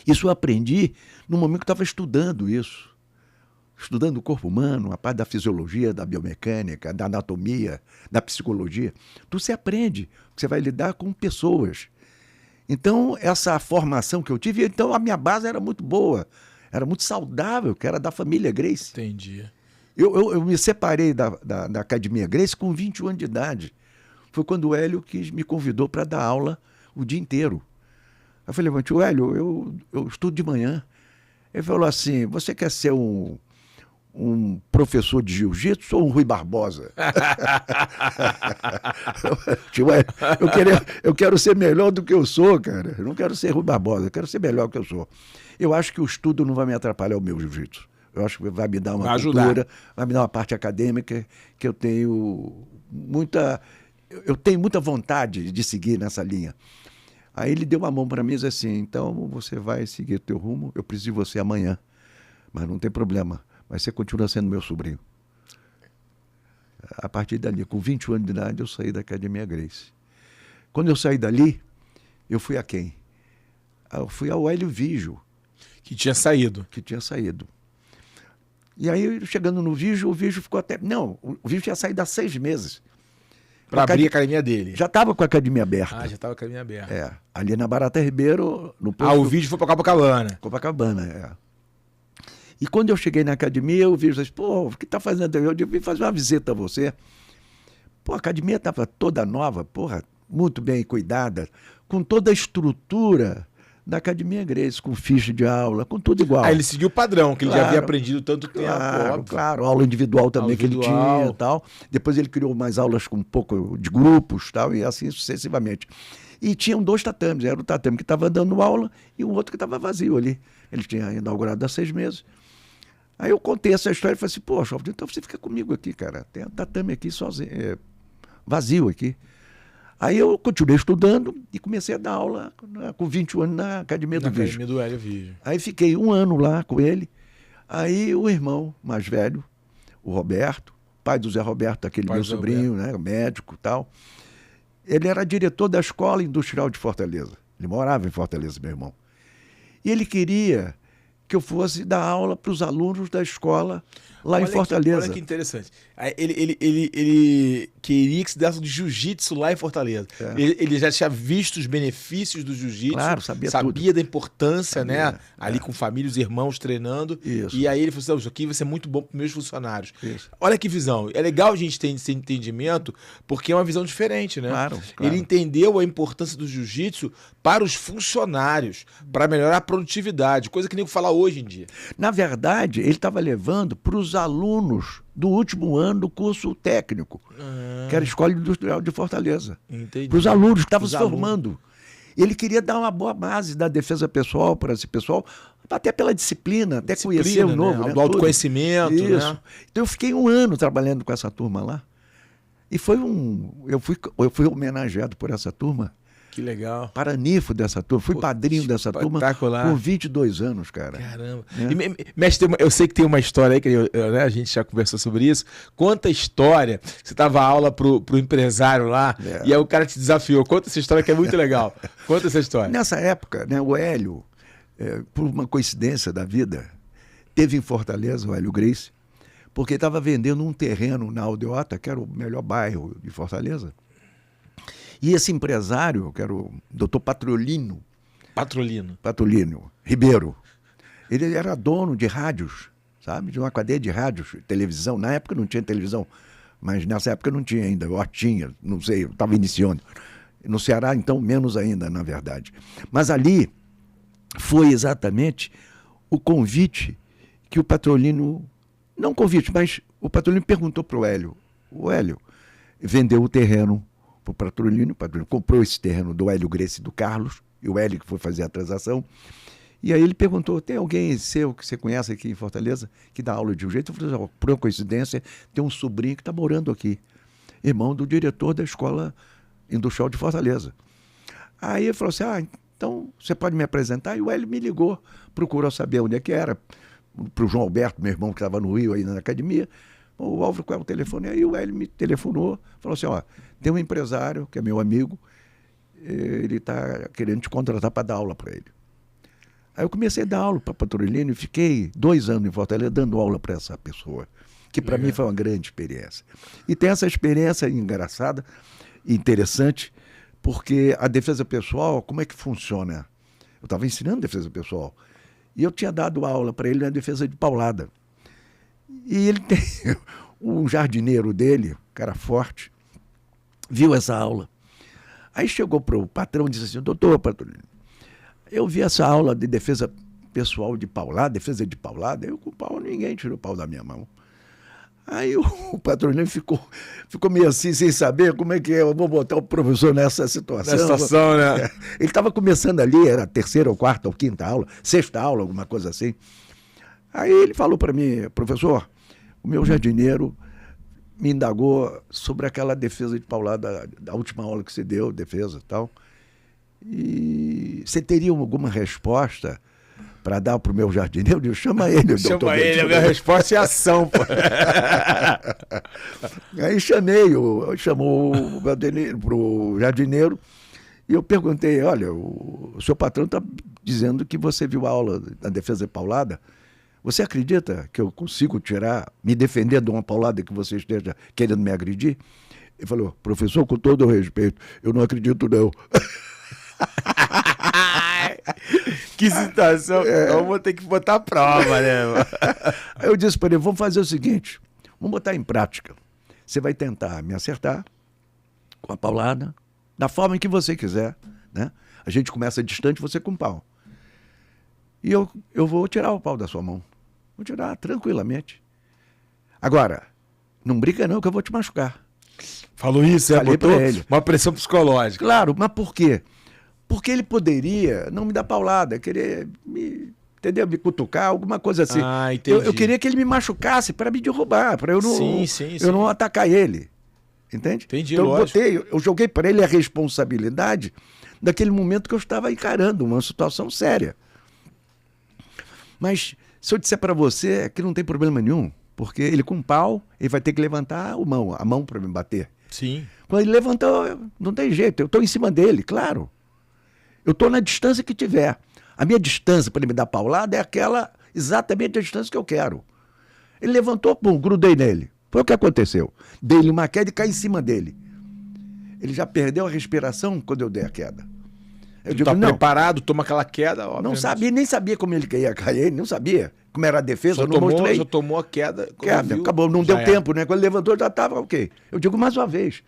Isso eu aprendi no momento que eu estava estudando isso. Estudando o corpo humano, a parte da fisiologia, da biomecânica, da anatomia, da psicologia. Tu se aprende, você vai lidar com pessoas. Então, essa formação que eu tive, então a minha base era muito boa, era muito saudável, que era da família Gracie. Entendi. Eu me separei da Academia Gracie com 21 anos de idade. Foi quando o Hélio me convidou para dar aula o dia inteiro. Eu falei, mas tio Hélio, eu estudo de manhã. Ele falou assim, você quer ser um professor de jiu-jitsu ou um Rui Barbosa? Tio Hélio, eu quero ser melhor do que eu sou, cara. Eu não quero ser Rui Barbosa, eu quero ser melhor do que eu sou. Eu acho que o estudo não vai me atrapalhar o meu jiu-jitsu. Eu acho que vai me dar uma cultura, vai me dar uma parte acadêmica que eu tenho muita vontade de seguir nessa linha. Aí ele deu uma mão para mim e disse assim, então você vai seguir o teu rumo, eu preciso de você amanhã, mas não tem problema, mas você continua sendo meu sobrinho. A partir dali, com 21 anos de idade, eu saí da Academia Gracie. Quando eu saí dali, eu fui a quem? Eu fui ao Hélio Vigio. Que tinha saído. E aí, chegando no Vigio, o Vigio ficou até... Não, o Vigio tinha saído há 6 meses. Para abrir a academia dele. Já estava com a academia aberta. Já estava com a academia aberta. Ali na Barata Ribeiro, no posto... o Vigio foi para Copacabana. Copacabana. E quando eu cheguei na academia, o Vigio disse, pô, o que está fazendo? Eu vim fazer uma visita a você. Pô, a academia estava toda nova, porra, muito bem cuidada, com toda a estrutura da Academia Gracie, com ficha de aula, com tudo igual. Ele seguiu o padrão, que ele já havia aprendido tanto tempo. Claro, aula individual também que ele tinha e tal. Depois ele criou mais aulas com um pouco de grupos tal, e assim sucessivamente. E tinham 2 tatames, era o tatame que estava dando aula e o outro que estava vazio ali. Ele tinha inaugurado há 6 meses. Aí eu contei essa história e falei assim, poxa, então você fica comigo aqui, cara. Tem um tatame aqui sozinho, vazio aqui. Aí eu continuei estudando e comecei a dar aula com 21 anos na Academia do Vigio. Academia do Hélio Vigio. Aí fiquei 1 ano lá com ele. Aí o irmão mais velho, o Roberto, pai do Zé Roberto, aquele meu sobrinho, né, médico e tal, ele era diretor da Escola Industrial de Fortaleza. Ele morava em Fortaleza, meu irmão. E ele queria que eu fosse dar aula para os alunos da escola lá em Fortaleza. Olha que interessante. Ele queria que se desse de jiu-jitsu lá em Fortaleza. Ele já tinha visto os benefícios do jiu-jitsu. Claro, sabia da importância, né? Ali com família, os irmãos treinando. Isso. E aí ele falou assim, isso aqui vai ser muito bom para os meus funcionários. Isso. Olha que visão. É legal a gente ter esse entendimento, porque é uma visão diferente, né? Claro. Ele entendeu a importância do jiu-jitsu para os funcionários, para melhorar a produtividade, coisa que nem eu falar hoje em dia. Na verdade, ele estava levando para os alunos do último ano do curso técnico, que era a Escola Industrial de Fortaleza. Entendi. Para os alunos que estavam se formando. Ele queria dar uma boa base da defesa pessoal para esse pessoal, até pela disciplina, até conhecer o novo. Né? Do autoconhecimento. Isso. Né? Então eu fiquei 1 ano trabalhando com essa turma lá. E eu fui homenageado por essa turma. Que legal. Paranifo dessa turma. Fui padrinho dessa turma por 22 anos, cara. Caramba. E, mestre, eu sei que tem uma história aí, que né, a gente já conversou sobre isso. Conta a história. Você dava aula pro empresário lá, e aí o cara te desafiou. Conta essa história que é muito legal. Conta essa história. Nessa época, né, o Hélio, por uma coincidência da vida, teve em Fortaleza, o Hélio Grace, porque estava vendendo um terreno na Aldeota, que era o melhor bairro de Fortaleza. E esse empresário, que era o doutor Patrolino Ribeiro, ele era dono de rádios, sabe? De uma cadeia de rádios, televisão. Na época não tinha televisão, mas nessa época não tinha ainda. Eu tinha, não sei, eu estava iniciando. No Ceará, então, menos ainda, na verdade. Mas ali foi exatamente o convite que o Patrolino... Não convite, mas o Patrolino perguntou para o Hélio. O Hélio vendeu o terreno para o Patrolino comprou esse terreno do Hélio Grace e do Carlos, e o Hélio que foi fazer a transação. E aí ele perguntou, tem alguém seu que você conhece aqui em Fortaleza que dá aula de jiu-jitsu? Eu falei, por uma coincidência, tem um sobrinho que está morando aqui, irmão do diretor da Escola Industrial de Fortaleza. Aí ele falou assim, então você pode me apresentar? E o Hélio me ligou, procurou saber onde é que era, para o João Alberto, meu irmão que estava no Rio, aí na academia. O Álvaro, qual é o telefone? Aí o Hélio me telefonou, falou assim, tem um empresário, que é meu amigo, ele está querendo te contratar para dar aula para ele. Aí eu comecei a dar aula para Patrolino e fiquei 2 anos em Fortaleza dando aula para essa pessoa, que para mim foi uma grande experiência. E tem essa experiência engraçada, interessante, porque a defesa pessoal, como é que funciona? Eu estava ensinando defesa pessoal, e eu tinha dado aula para ele na defesa de paulada. E ele tem um jardineiro dele, cara forte, viu essa aula. Aí chegou para o patrão e disse assim, doutor Patrolino, eu vi essa aula de defesa pessoal de paulada, defesa de paulada, eu com o pau, ninguém tirou o pau da minha mão. Aí o Patrolino ficou meio assim, sem saber como é que eu vou botar o professor nessa situação. Nessa situação, né? Ele estava começando ali, era a 3ª ou 4ª ou 5ª aula, 6ª aula, alguma coisa assim. Aí ele falou para mim, professor, o meu jardineiro me indagou sobre aquela defesa de paulada da última aula que você deu, defesa e tal. E você teria alguma resposta para dar para o meu jardineiro? Eu chama ele, doutor. Chama ele, a minha resposta é ação, pô. Aí chamou o jardineiro e eu perguntei, olha, o seu patrão está dizendo que você viu a aula da defesa de paulada. Você acredita que eu consigo me defender de uma paulada que você esteja querendo me agredir? Ele falou, professor, com todo o respeito, eu não acredito não. Que situação, eu vou ter que botar a prova, né? Aí eu disse para ele, vamos fazer o seguinte, vamos botar em prática. Você vai tentar me acertar com a paulada, da forma que você quiser, né? A gente começa distante, você com o pau. E eu vou tirar o pau da sua mão. Vou tirar tranquilamente. Agora, não brinca não que eu vou te machucar. Falou isso, botou uma pressão psicológica. Claro, mas por quê? Porque ele poderia não me dar paulada, querer me cutucar, alguma coisa assim. Entendi. Eu queria que ele me machucasse para me derrubar, para eu não atacar ele. Entende? Entendi, então lógico. eu joguei para ele a responsabilidade daquele momento que eu estava encarando uma situação séria. Mas se eu disser para você que não tem problema nenhum, porque ele com pau, ele vai ter que levantar a mão para me bater. Sim. Quando ele levantou, não tem jeito, eu estou em cima dele, claro. Eu estou na distância que tiver. A minha distância para ele me dar paulada é exatamente a distância que eu quero. Ele levantou, pum, grudei nele. Foi o que aconteceu. Dei-lhe uma queda e caí em cima dele. Ele já perdeu a respiração quando eu dei a queda. Eu digo, não, preparado, toma aquela queda. Não sabia, nem sabia como ele ia cair, não sabia como era a defesa, só eu não mostrei. Só tomou a queda. Acabou, não deu tempo, né? Quando ele levantou, já estava ok. Eu digo mais uma vez.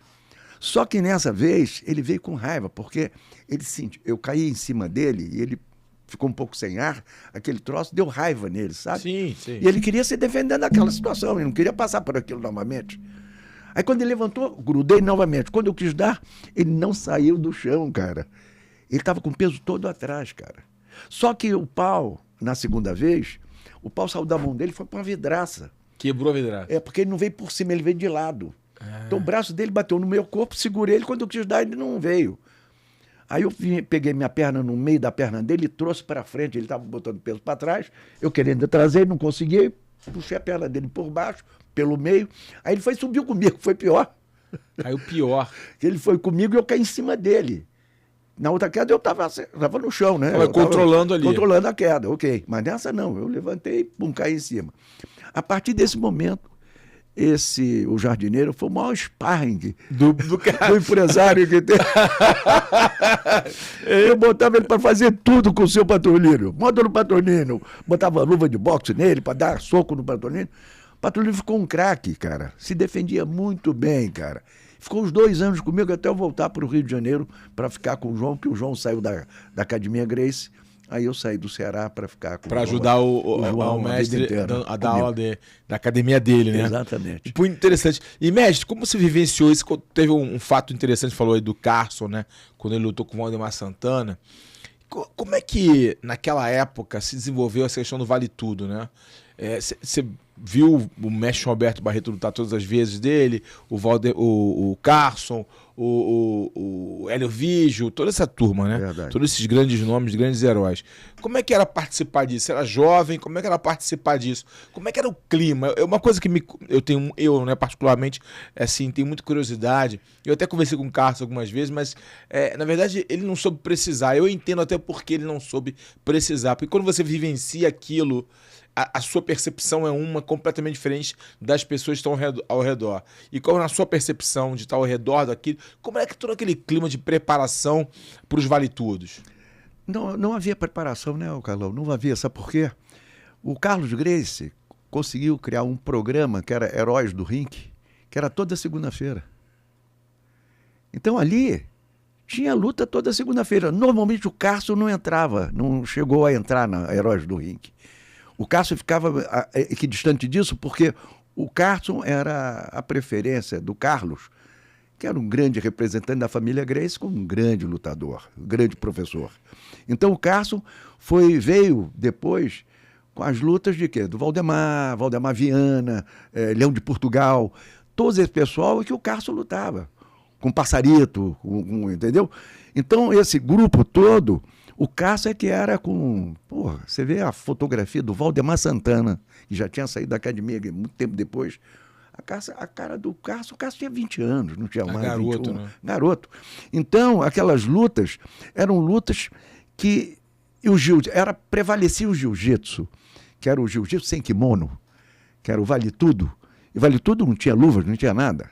Só que nessa vez, ele veio com raiva, porque ele sentiu, eu caí em cima dele e ele ficou um pouco sem ar, aquele troço deu raiva nele, sabe? Sim. E ele queria se defender daquela situação, ele não queria passar por aquilo novamente. Aí quando ele levantou, grudei novamente. Quando eu quis dar, ele não saiu do chão, cara. Ele estava com o peso todo atrás, cara. Só que o pau, na segunda vez, o pau saiu da mão dele e foi para uma vidraça. Quebrou a vidraça. Porque ele não veio por cima, ele veio de lado. Então o braço dele bateu no meu corpo, segurei ele, quando eu quis dar, ele não veio. Aí eu peguei minha perna no meio da perna dele e trouxe para frente, ele estava botando peso para trás, eu querendo trazer, não consegui, puxei a perna dele por baixo, pelo meio, aí ele subiu comigo, foi pior. Aí o pior. Ele foi comigo e eu caí em cima dele. Na outra queda eu estava no chão, né? Tava controlando ali. Controlando a queda, ok. Mas nessa não, eu levantei e pum, caí em cima. A partir desse momento, o jardineiro foi o maior sparring do empresário que tem. Eu botava ele para fazer tudo com o seu Patolino. Bota no Patolino. Botava luva de boxe nele para dar soco no Patolino. O Patolino ficou um craque, cara. Se defendia muito bem, cara. Ficou uns 2 anos comigo até eu voltar para o Rio de Janeiro para ficar com o João, porque o João saiu da Academia Gracie. Aí eu saí do Ceará para ficar com para ajudar o mestre a dar aula da academia dele, né? Exatamente. Muito interessante. E, mestre, como você vivenciou isso? Teve um fato interessante, falou aí do Carson, né? Quando ele lutou com o Waldemar Santana. Como é que, naquela época, se desenvolveu essa questão do Vale Tudo, né? Você viu o mestre Roberto Barreto lutar todas as vezes dele, o Carson, o Hélio Vigio, toda essa turma, né? Verdade. Todos esses grandes nomes, grandes heróis. Como é que era participar disso? Você era jovem? Como é que era participar disso? Como é que era o clima? É uma coisa que eu, né, particularmente, assim, tenho muita curiosidade. Eu até conversei com o Carson algumas vezes, mas, na verdade, ele não soube precisar. Eu entendo até porque ele não soube precisar. Porque quando você vivencia aquilo, a sua percepção é uma completamente diferente das pessoas que estão ao redor. E como na sua percepção de estar ao redor daquilo, como é que todo aquele clima de preparação para os vale-tudos? Não havia preparação, né, Carlão? Não havia, sabe por quê? O Carlos Gracie conseguiu criar um programa que era Heróis do Ringue, que era toda segunda-feira. Então ali tinha luta toda segunda-feira. Normalmente o Carson não entrava, não chegou a entrar na Heróis do Ringue. O Carson ficava equidistante disso porque o Carson era a preferência do Carlos, que era um grande representante da família Gracie, como um grande lutador, um grande professor. Então o Carson veio depois com as lutas de quê? Do Valdemar Viana, Leão de Portugal, todo esse pessoal que o Carson lutava, com Passarito, entendeu? Então esse grupo todo, o Carson é que era com... Porra, você vê a fotografia do Waldemar Santana, que já tinha saído da academia muito tempo depois. A cara do Carson, o Carson tinha 20 anos, não tinha mais garoto, 21. Né? Garoto. Então, aquelas lutas eram lutas que prevalecia o jiu-jitsu, que era o jiu-jitsu sem kimono, que era o Vale Tudo. E Vale Tudo não tinha luvas, não tinha nada.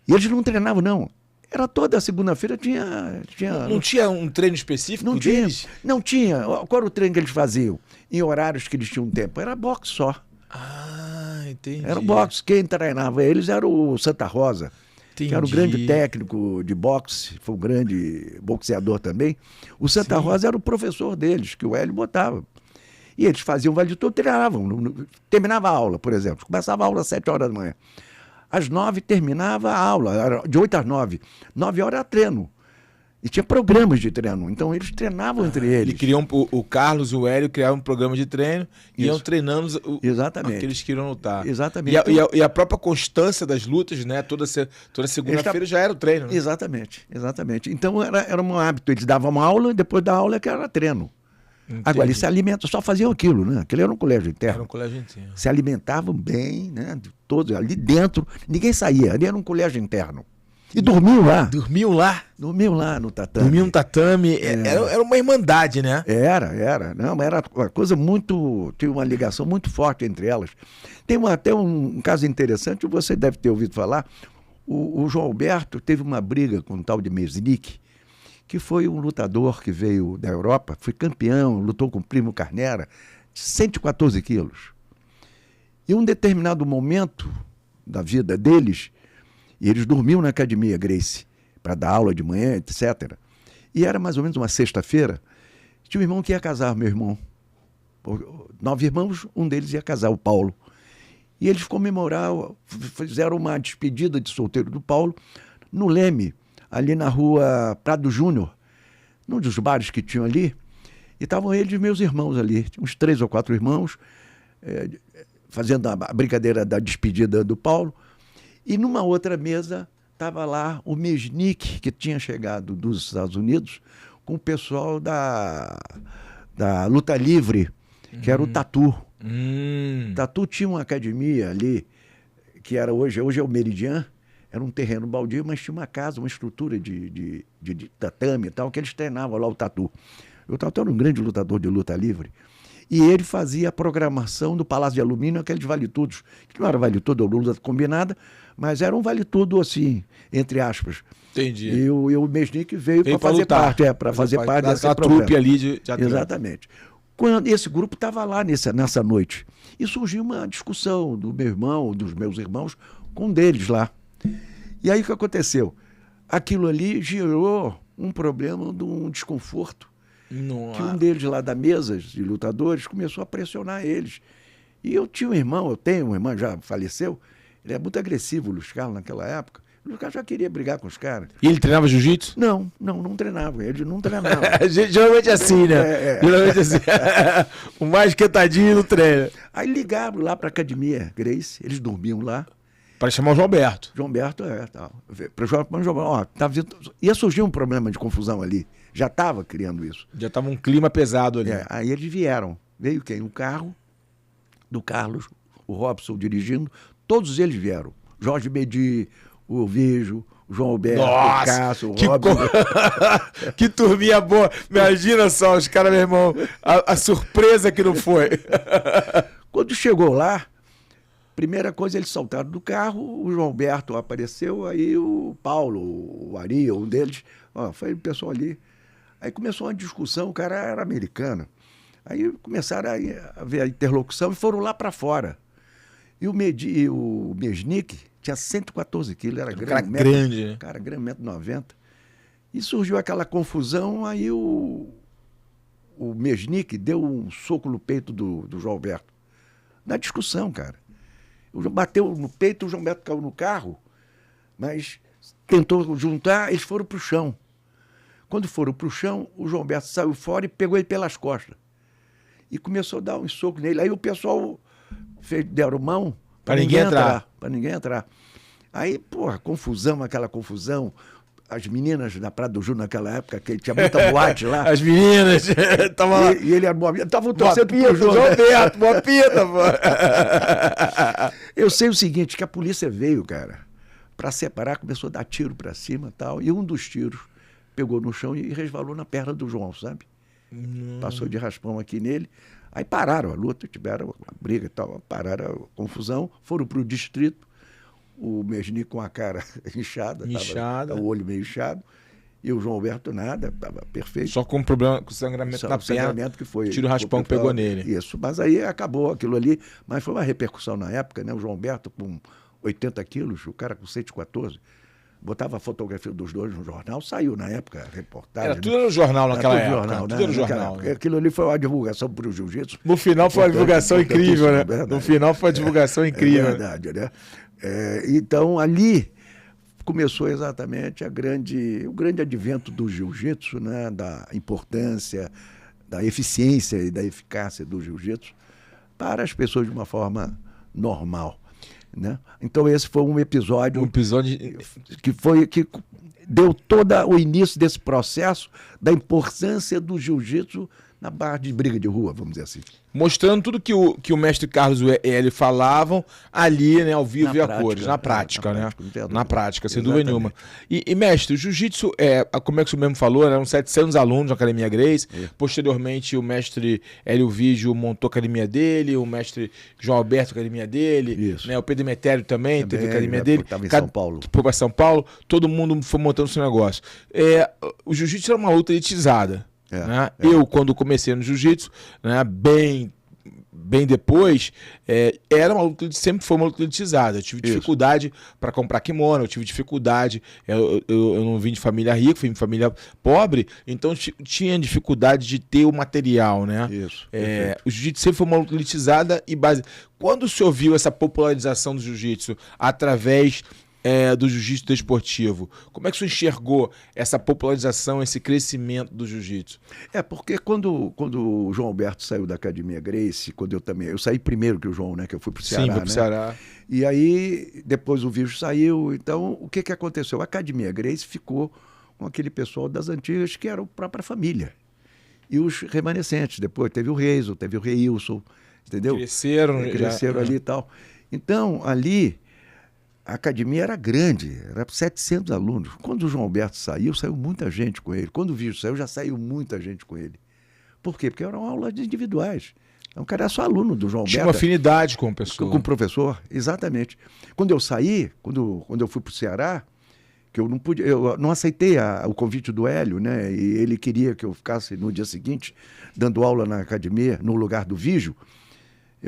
E eles não treinavam, não. Era toda segunda-feira, tinha... Não tinha um treino específico deles? Não tinha. Qual era o treino que eles faziam? Em horários que eles tinham tempo. Era boxe só. Ah, entendi. Era boxe. Quem treinava eles era o Santa Rosa, que era o grande técnico de boxe, foi um grande boxeador também. O Santa Rosa era o professor deles, que o Hélio botava. E eles faziam vale tudo, treinavam. Terminava a aula, por exemplo. Começava a aula às 7 horas da manhã. Às 9 terminava a aula, era de 8 às 9. 9 horas era treino. E tinha programas de treino. Então eles treinavam entre eles. Ele criou o Carlos e o Hélio criavam um programa de treino e iam treinando Exatamente. aqueles que iriam lutar. Exatamente. E a própria constância das lutas, né? Toda segunda-feira já era o treino. Né? Exatamente. Então era um hábito. Eles davam uma aula e depois da aula que era treino. Entendi. Agora, eles se alimentam, só faziam aquilo, né? Aquele era um colégio interno. Era um colégio interno. Se alimentavam bem, né? Todos ali dentro. Ninguém saía. Ali era um colégio interno. E dormiam lá. Dormiam lá? Dormiam lá no tatame. Dormiam no tatame. Era uma irmandade, né? Era. Não, era uma coisa muito... Tinha uma ligação muito forte entre elas. Tem até um caso interessante, você deve ter ouvido falar. O João Alberto teve uma briga com um tal de Mesnick, que foi um lutador que veio da Europa, foi campeão, lutou com o Primo Carnera, 114 quilos. E um determinado momento da vida deles, e eles dormiam na Academia Gracie para dar aula de manhã, etc. E era mais ou menos uma sexta-feira, tinha um irmão que ia casar, meu irmão. 9 irmãos, um deles ia casar, o Paulo. E eles comemoraram, fizeram uma despedida de solteiro do Paulo no Leme, ali na rua Prado Júnior. num dos bares que tinham ali, e estavam eles e meus irmãos ali, tinha uns 3 ou 4 irmãos, fazendo a brincadeira da despedida do Paulo, e numa outra mesa estava lá o Mesnick, que tinha chegado dos Estados Unidos, com o pessoal da luta livre, que era o Tatu. Tatu tinha uma academia ali, que era hoje é o Meridian, era um terreno baldio, mas tinha uma casa, uma estrutura de tatame e tal, que eles treinavam lá o Tatu. O Tatu era um grande lutador de luta livre. E ele fazia a programação do Palácio de Alumínio, aqueles vale-tudos, que não era vale-tudo ou luta combinada, mas era um vale-tudo assim, entre aspas. Entendi. E o Mesnick veio para fazer parte, para fazer parte dessa trupe ali de atleta. Exatamente. Quando esse grupo estava lá nessa noite, e surgiu uma discussão do meu irmão, dos meus irmãos, com um deles lá. E aí o que aconteceu? Aquilo ali gerou um problema, um desconforto. Nossa. Que um deles lá da mesa de lutadores começou a pressionar eles. E eu tenho um irmão, já faleceu, ele é muito agressivo, o Luiz Carlos, naquela época. O Luiz Carlos já queria brigar com os caras. E ele treinava jiu-jitsu? Não treinava, ele não treinava. Geralmente é assim, né? Geralmente é assim. O mais quietadinho não treina. Aí ligaram lá para a academia Gracie, eles dormiam lá. Para chamar o João Berto. João Berto, tal. Para João Berto, ia surgir um problema de confusão ali. Já estava criando isso. Já estava um clima pesado ali. Aí eles vieram. Veio quem? O carro do Carlos, o Robson dirigindo. Todos eles vieram. Jorge Bedi, o Elvígio, o João Alberto, nossa, o Cássio, o Robson. Que turminha boa. Imagina só, os caras, meu irmão, a surpresa que não foi. Quando chegou lá, primeira coisa, eles saltaram do carro, o João Alberto apareceu, aí o Paulo, o Ari, um deles, foi o pessoal ali. Aí começou uma discussão, o cara era americano. Aí começaram a ver a interlocução e foram lá para fora. E o Mesnick tinha 114 quilos, era grande. Cara grande, né? Cara grande, 1,90 m. E surgiu aquela confusão, aí o Mesnick deu um soco no peito do João Alberto. Na discussão, cara. Bateu no peito, o João Alberto caiu no carro, mas tentou juntar, eles foram para o chão. Quando foram para o chão, o João Alberto saiu fora e pegou ele pelas costas. E começou a dar um soco nele. Aí o pessoal deram mão para ninguém entrar. Para ninguém entrar. Aí, confusão, aquela confusão. As meninas na Praia do Ju naquela época, que tinha muita boate lá. As meninas estavam lá. E ele estavam torcendo pro João Alberto, boa pita, pô. Eu sei o seguinte, que a polícia veio, cara, para separar, começou a dar tiro para cima e tal, e um dos tiros pegou no chão e resvalou na perna do João, sabe? Passou de raspão aqui nele. Aí pararam a luta, tiveram a briga e tal, pararam a confusão, foram para o distrito, o Mesnick com a cara inchada, o olho meio inchado, e o João Alberto nada, estava perfeito. Só com um problema com sangramento na perna, que foi, tiro raspão que pegou nele. Isso, mas aí acabou aquilo ali, mas foi uma repercussão na época, né? O João Alberto com 80 quilos, o cara com 114, botava a fotografia dos dois no jornal, saiu na época a reportagem. Era tudo no jornal naquela época. Jornal, tudo no jornal. Né? Aquilo ali foi uma divulgação para o jiu-jitsu. No final foi uma divulgação incrível, né? Verdade. No final foi uma divulgação incrível. É verdade, né? Então, ali começou exatamente o grande advento do jiu-jitsu, né? Da importância, da eficiência e da eficácia do jiu-jitsu para as pessoas de uma forma normal. Né? Então esse foi um episódio que deu todo o início desse processo da importância do jiu-jitsu na barra de briga de rua, vamos dizer assim. Mostrando tudo que o mestre Carlos e ele falavam ali, né, ao vivo e a cores, na prática, né? Na prática, sem dúvida nenhuma. E mestre, o jiu-jitsu, como é que o senhor mesmo falou, eram 700 alunos na Academia Gracie. Posteriormente, o mestre Hélio Vígio montou a academia dele, o mestre João Alberto a academia dele, né, o Pedro Metério também teve a academia dele. Estava em São Paulo. Foi para São Paulo, todo mundo foi montando seu negócio. O jiu-jitsu era uma luta elitizada. Né? Eu, quando comecei no jiu-jitsu, né, bem depois, sempre foi uma luta elitizada. Eu tive dificuldade para comprar kimono, eu tive dificuldade, eu não vim de família rica, fui de família pobre, então tinha dificuldade de ter o material, né? O jiu-jitsu sempre foi uma luta elitizada e base. Quando o senhor viu essa popularização do jiu-jitsu através do jiu-jitsu desportivo. Como é que você enxergou essa popularização, esse crescimento do jiu-jitsu? Porque quando o João Alberto saiu da Academia Gracie, eu saí primeiro que o João, né? Que eu fui pro Ceará. Sim, foi pro Ceará. E aí, depois o Virgil saiu. Então, o que aconteceu? A Academia Gracie ficou com aquele pessoal das antigas que era a própria família. E os remanescentes. Depois teve o Reiso, teve o Reilson, entendeu? Cresceram ali e tal. Então, ali, a academia era grande, era 700 alunos. Quando o João Alberto saiu muita gente com ele. Quando o Virgil saiu, já saiu muita gente com ele. Por quê? Porque eram aulas individuais. Então, o cara era só aluno do João Alberto. Tinha uma afinidade com o pessoal. Com o professor, exatamente. Quando eu saí, quando eu fui para o Ceará, que eu não aceitei o convite do Hélio, né? E ele queria que eu ficasse no dia seguinte dando aula na academia, no lugar do Virgil.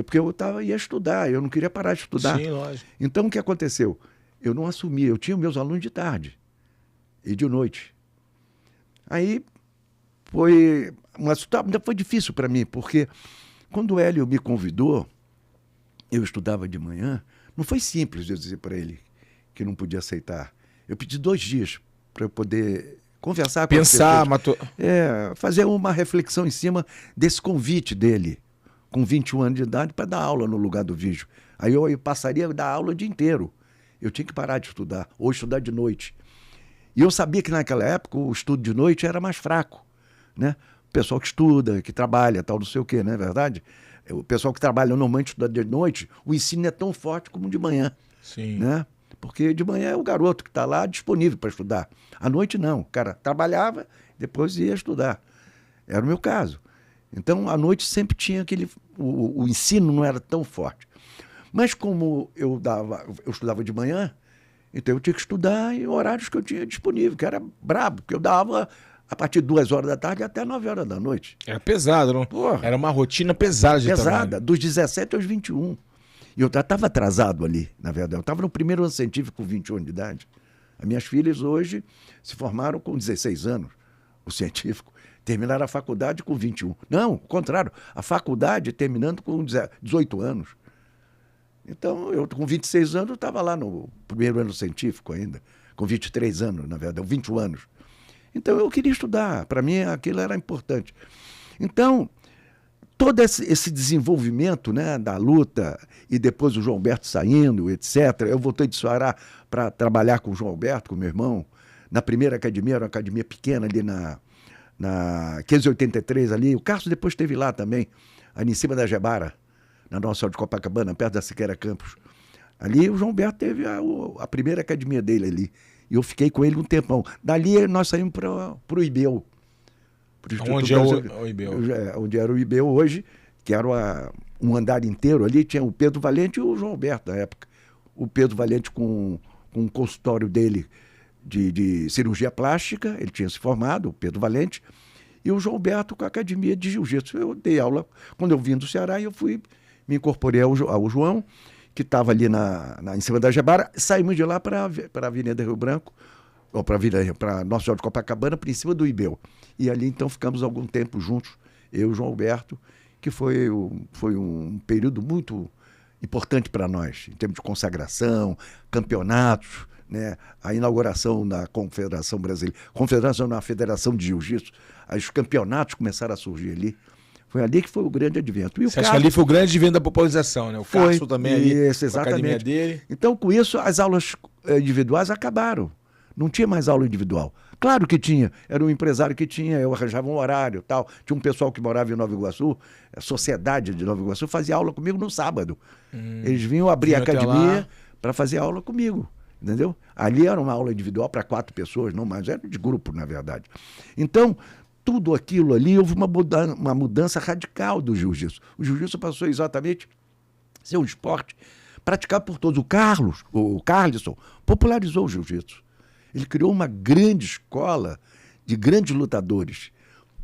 Porque eu ia estudar, eu não queria parar de estudar. Sim, lógico. Então, o que aconteceu? Eu não assumi, eu tinha meus alunos de tarde e de noite. Aí ainda foi difícil para mim, porque quando o Hélio me convidou, eu estudava de manhã, não foi simples eu dizer para ele que não podia aceitar. Eu pedi 2 dias para eu poder conversar com as pessoas. Fazer uma reflexão em cima desse convite dele, com 21 anos de idade, para dar aula no lugar do Virgil. Aí eu passaria a dar aula o dia inteiro. Eu tinha que parar de estudar, ou estudar de noite. E eu sabia que naquela época o estudo de noite era mais fraco, né? O pessoal que estuda, que trabalha, tal, não sei o quê, não é verdade? O pessoal que trabalha normalmente estuda de noite, o ensino é tão forte como de manhã. Sim. Né? Porque de manhã é o garoto que está lá disponível para estudar. À noite não, o cara trabalhava, depois ia estudar. Era o meu caso. Então, à noite sempre tinha o ensino não era tão forte. Mas como eu estudava de manhã, então eu tinha que estudar em horários que eu tinha disponível, que era brabo, porque eu dava a partir de 2 horas da tarde até 9 horas da noite. Era pesado, não? Porra. Era uma rotina pesada de trabalho. Pesada, dos 17 aos 21. E eu já estava atrasado ali, na verdade. Eu estava no primeiro ano científico com 21 anos de idade. As minhas filhas hoje se formaram com 16 anos, o científico. Terminaram a faculdade com 21. Não, ao contrário, a faculdade terminando com 18 anos. Então, eu com 26 anos, eu estava lá no primeiro ano científico ainda, com 23 anos, na verdade, 21 anos. Então, eu queria estudar, para mim aquilo era importante. Então, todo esse desenvolvimento, né, da luta, e depois o João Alberto saindo, etc., eu voltei de Ceará para trabalhar com o João Alberto, com o meu irmão, na primeira academia, era uma academia pequena ali na 583 ali. O Carlos depois esteve lá também, ali em cima da Gebara, na Nossa Senhora de Copacabana, perto da Siqueira Campos. Ali o João Alberto teve a primeira academia dele ali. E eu fiquei com ele um tempão. Dali nós saímos para o IBEU. Onde é o IBEU? Onde era o IBEU hoje, que era um andar inteiro ali, tinha o Pedro Valente e o João Alberto na época. O Pedro Valente com um consultório dele de cirurgia plástica, ele tinha se formado, o Pedro Valente, e o João Alberto com a academia de jiu-jitsu. Eu dei aula, quando eu vim do Ceará, eu me incorporei ao João, que estava ali em cima da Gebara, saímos de lá para a Avenida Rio Branco, ou para Nossa Senhora de Copacabana, por cima do IBEU. E ali, então, ficamos algum tempo juntos, eu e o João Alberto, que foi um período muito importante para nós, em termos de consagração, campeonatos, né? A inauguração da Confederação Brasileira, na Federação de Jiu-Jitsu, os campeonatos começaram a surgir ali. Foi ali que foi o grande advento. Você acha que ali foi o grande advento da popularização, né? O Cássio também ali, exatamente. A academia dele. Então, com isso, as aulas individuais acabaram. Não tinha mais aula individual. Claro que tinha. Era um empresário que tinha, eu arranjava um horário, tal. Tinha um pessoal que morava em Nova Iguaçu, a Sociedade de Nova Iguaçu, fazia aula comigo no sábado. Eles vinham abrir a academia para fazer aula comigo. Entendeu? Ali era uma aula individual para 4 pessoas, não mais, era de grupo, na verdade. Então, tudo aquilo ali, houve uma mudança radical do jiu-jitsu. O jiu-jitsu passou exatamente a ser um esporte praticado por todos. O Carlisson, popularizou o jiu-jitsu. Ele criou uma grande escola de grandes lutadores.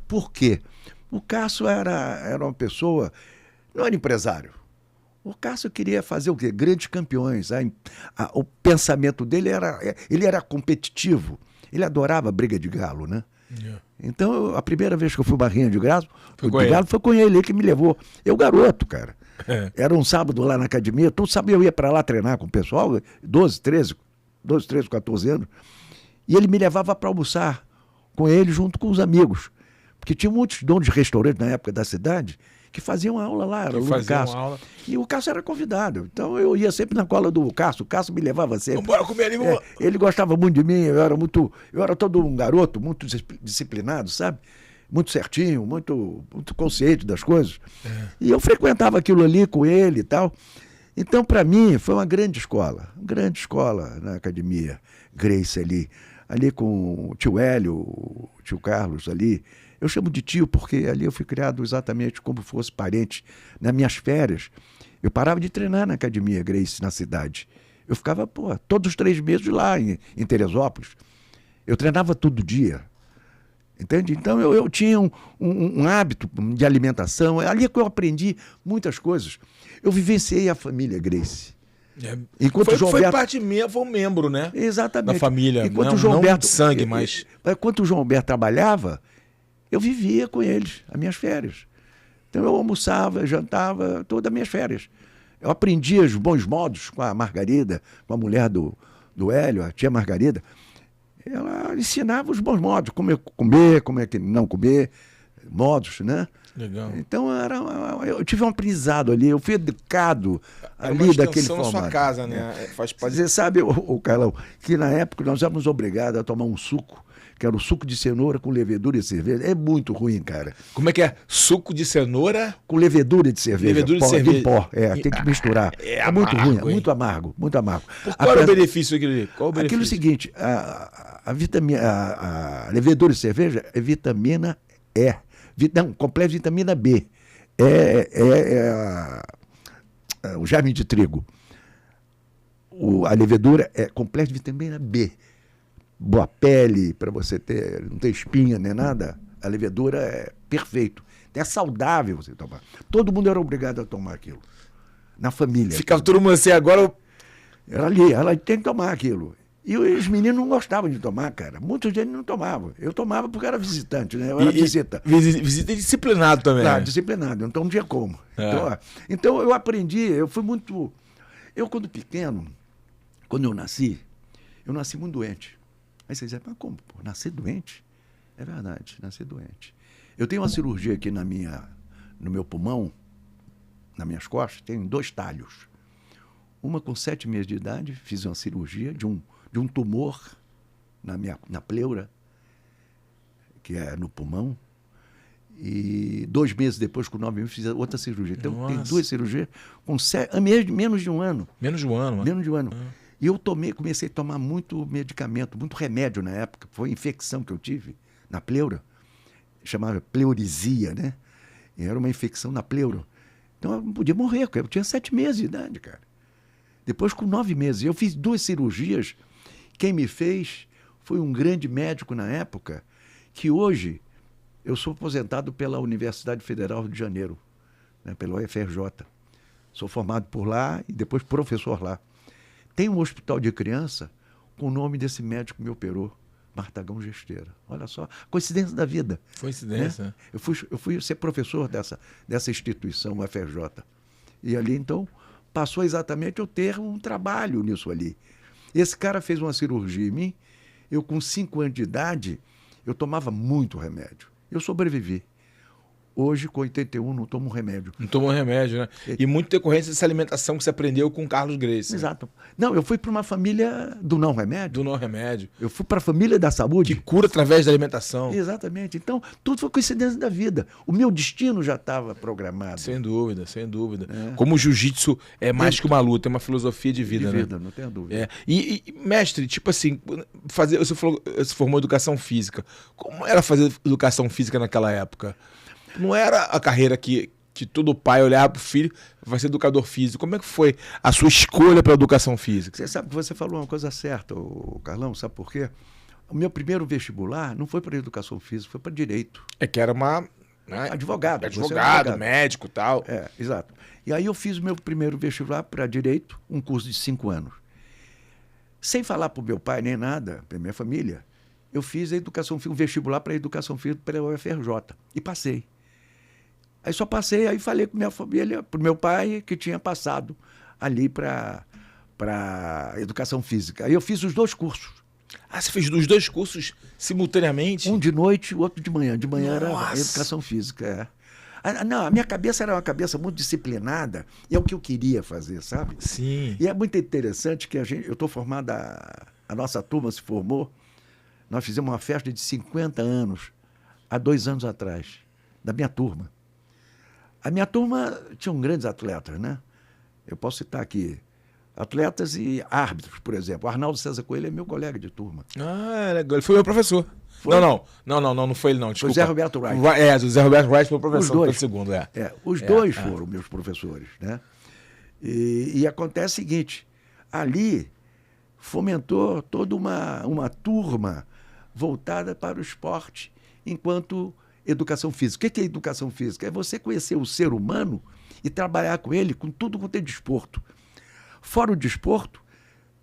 Por quê? O Cássio era uma pessoa, não era empresário. O Cássio queria fazer o quê? Grandes campeões. O pensamento dele ele era competitivo. Ele adorava briga de galo, né? Yeah. Então, a primeira vez que eu fui barrinha de galo foi com ele que me levou. Eu, garoto, cara. Era um sábado lá na academia, todo sábado eu ia para lá treinar com o pessoal, 12, 13, 12, 13, 14 anos, e ele me levava para almoçar com ele junto com os amigos. Porque tinha muitos donos de restaurantes na época da cidade que faziam aula lá, era o Cássio. E o Cássio era convidado. Então eu ia sempre na cola do Cássio, o Cássio me levava sempre. Vamos comer ali, vamos... Ele gostava muito de mim, eu era todo um garoto, muito disciplinado, sabe? Muito certinho, muito consciente das coisas. E eu frequentava aquilo ali com ele e tal. Então, para mim, foi uma grande escola na academia Gracie ali com o tio Hélio, o tio Carlos ali. Eu chamo de tio porque ali eu fui criado exatamente como fosse parente. Nas minhas férias, eu parava de treinar na academia Gracie, na cidade. Eu ficava, todos os 3 meses lá em Teresópolis. Eu treinava todo dia. Entende? Então eu tinha um hábito de alimentação. Ali é que eu aprendi muitas coisas. Eu vivenciei a família Gracie. Enquanto foi parte minha, foi um membro, né? Exatamente. Da família. Enquanto não, o João não Alberto, de sangue, mas... Enquanto o João Alberto trabalhava, eu vivia com eles, as minhas férias. Então eu almoçava, jantava, todas as minhas férias. Eu aprendia os bons modos com a Margarida, com a mulher do Hélio, a tia Margarida. Ela ensinava os bons modos, como comer, como é que não comer, modos, né? Legal. Então eu tive um aprendizado ali, eu fui educado ali daquele formato. Na sua casa, né? Faz parte. Você sabe, Carlão, que na época nós éramos obrigados a tomar um suco, que era o suco de cenoura com levedura e cerveja. É muito ruim, cara. Como é que é? Suco de cenoura? Com levedura de cerveja. Levedura de cerveja. De pó, tem que misturar. É muito amargo, ruim, muito amargo, muito amargo. Qual era o benefício daquilo ali? Aquilo é o seguinte, a levedura de cerveja é vitamina E. Não, complexo de vitamina B. O germe de trigo. A levedura é complexo de vitamina B. Boa pele, para você não ter espinha nem nada. A levedura é perfeito. É saudável você tomar. Todo mundo era obrigado a tomar aquilo. Na família. Ficava todo mundo assim, agora... Ela tem que tomar aquilo. E os meninos não gostavam de tomar, cara. Muitos deles não tomavam. Eu tomava porque era visitante, né? Eu era visita. Visita e disciplinado também. Claro, disciplinado. Então não tinha como. Então eu aprendi, eu fui muito... Eu, quando pequeno, quando eu nasci muito doente. Aí você diz, mas como? Nascer doente? É verdade, nascer doente. Eu tenho uma cirurgia aqui no meu pulmão, nas minhas costas, tenho 2 talhos. Uma com 7 meses de idade, fiz uma cirurgia de um tumor na pleura, que é no pulmão, e 2 meses depois, com 9 meses, fiz outra cirurgia. Então, tem 2 cirurgias com menos de um ano. Menos de um ano? Menos de um ano. E eu comecei a tomar muito medicamento, muito remédio na época. Foi infecção que eu tive na pleura, chamava pleurisia, né? E era uma infecção na pleura. Então, eu não podia morrer, porque eu tinha 7 meses de idade, cara. Depois, com 9 meses, eu fiz 2 cirurgias. Quem me fez foi um grande médico na época, que hoje eu sou aposentado pela Universidade Federal do Rio de Janeiro, né, pela UFRJ. Sou formado por lá e depois professor lá. Tem um hospital de criança com o nome desse médico que me operou, Martagão Gesteira. Olha só, coincidência da vida. Coincidência. Né? Eu fui ser professor dessa instituição, UFRJ. E ali, então... passou exatamente eu ter um trabalho nisso ali. Esse cara fez uma cirurgia em mim, eu com 5 anos de idade, eu tomava muito remédio. Eu sobrevivi. Hoje, com 81, não tomo remédio. Não tomou remédio, né? E muito decorrência dessa alimentação que você aprendeu com o Carlos Gracie. Exato. Não, eu fui para uma família do não remédio. Do não remédio. Eu fui para a família da saúde. Que cura através da alimentação. Exatamente. Então, tudo foi coincidência da vida. O meu destino já estava programado. Sem dúvida, sem dúvida. Como o jiu-jitsu é mais que uma luta, é uma filosofia de vida, né? Não tenho dúvida. E, mestre, tipo assim, você formou em educação física. Como era fazer educação física naquela época? Não era a carreira que todo pai olhava para o filho, vai ser educador físico. Como é que foi a sua escolha para a educação física? Você sabe que você falou uma coisa certa, Carlão, sabe por quê? O meu primeiro vestibular não foi para educação física, foi para direito. É que era uma... Né? Advogado, médico e tal. Exato. E aí eu fiz o meu primeiro vestibular para direito, um curso de 5 anos. Sem falar para o meu pai nem nada, para minha família, eu fiz a educação física, um vestibular para educação física pela UFRJ e passei. Aí só passei, aí falei com minha família, para o meu pai, que tinha passado ali para para educação física. Aí eu fiz os 2 cursos. Ah, você fez os 2 cursos simultaneamente? Um de noite e o outro de manhã. De manhã era Nossa! educação física, Não, a minha cabeça era uma cabeça muito disciplinada e é o que eu queria fazer, sabe? Sim. E é muito interessante que eu estou formado, a nossa turma se formou, nós fizemos uma festa de 50 anos, há 2 anos atrás, da minha turma. A minha turma tinha grandes atletas, né? Eu posso citar aqui atletas e árbitros, por exemplo. O Arnaldo César Coelho é meu colega de turma. Ah, legal. Ele foi meu professor. Foi? Não foi ele não, desculpa. Foi Zé Roberto Wright. O Zé Roberto Wright foi o professor, Os dois. foi o segundo, Os dois foram meus professores, né? E acontece o seguinte, ali fomentou toda uma turma voltada para o esporte enquanto educação física. O que é educação física? É você conhecer o ser humano e trabalhar com ele com tudo quanto é desporto. Fora o desporto,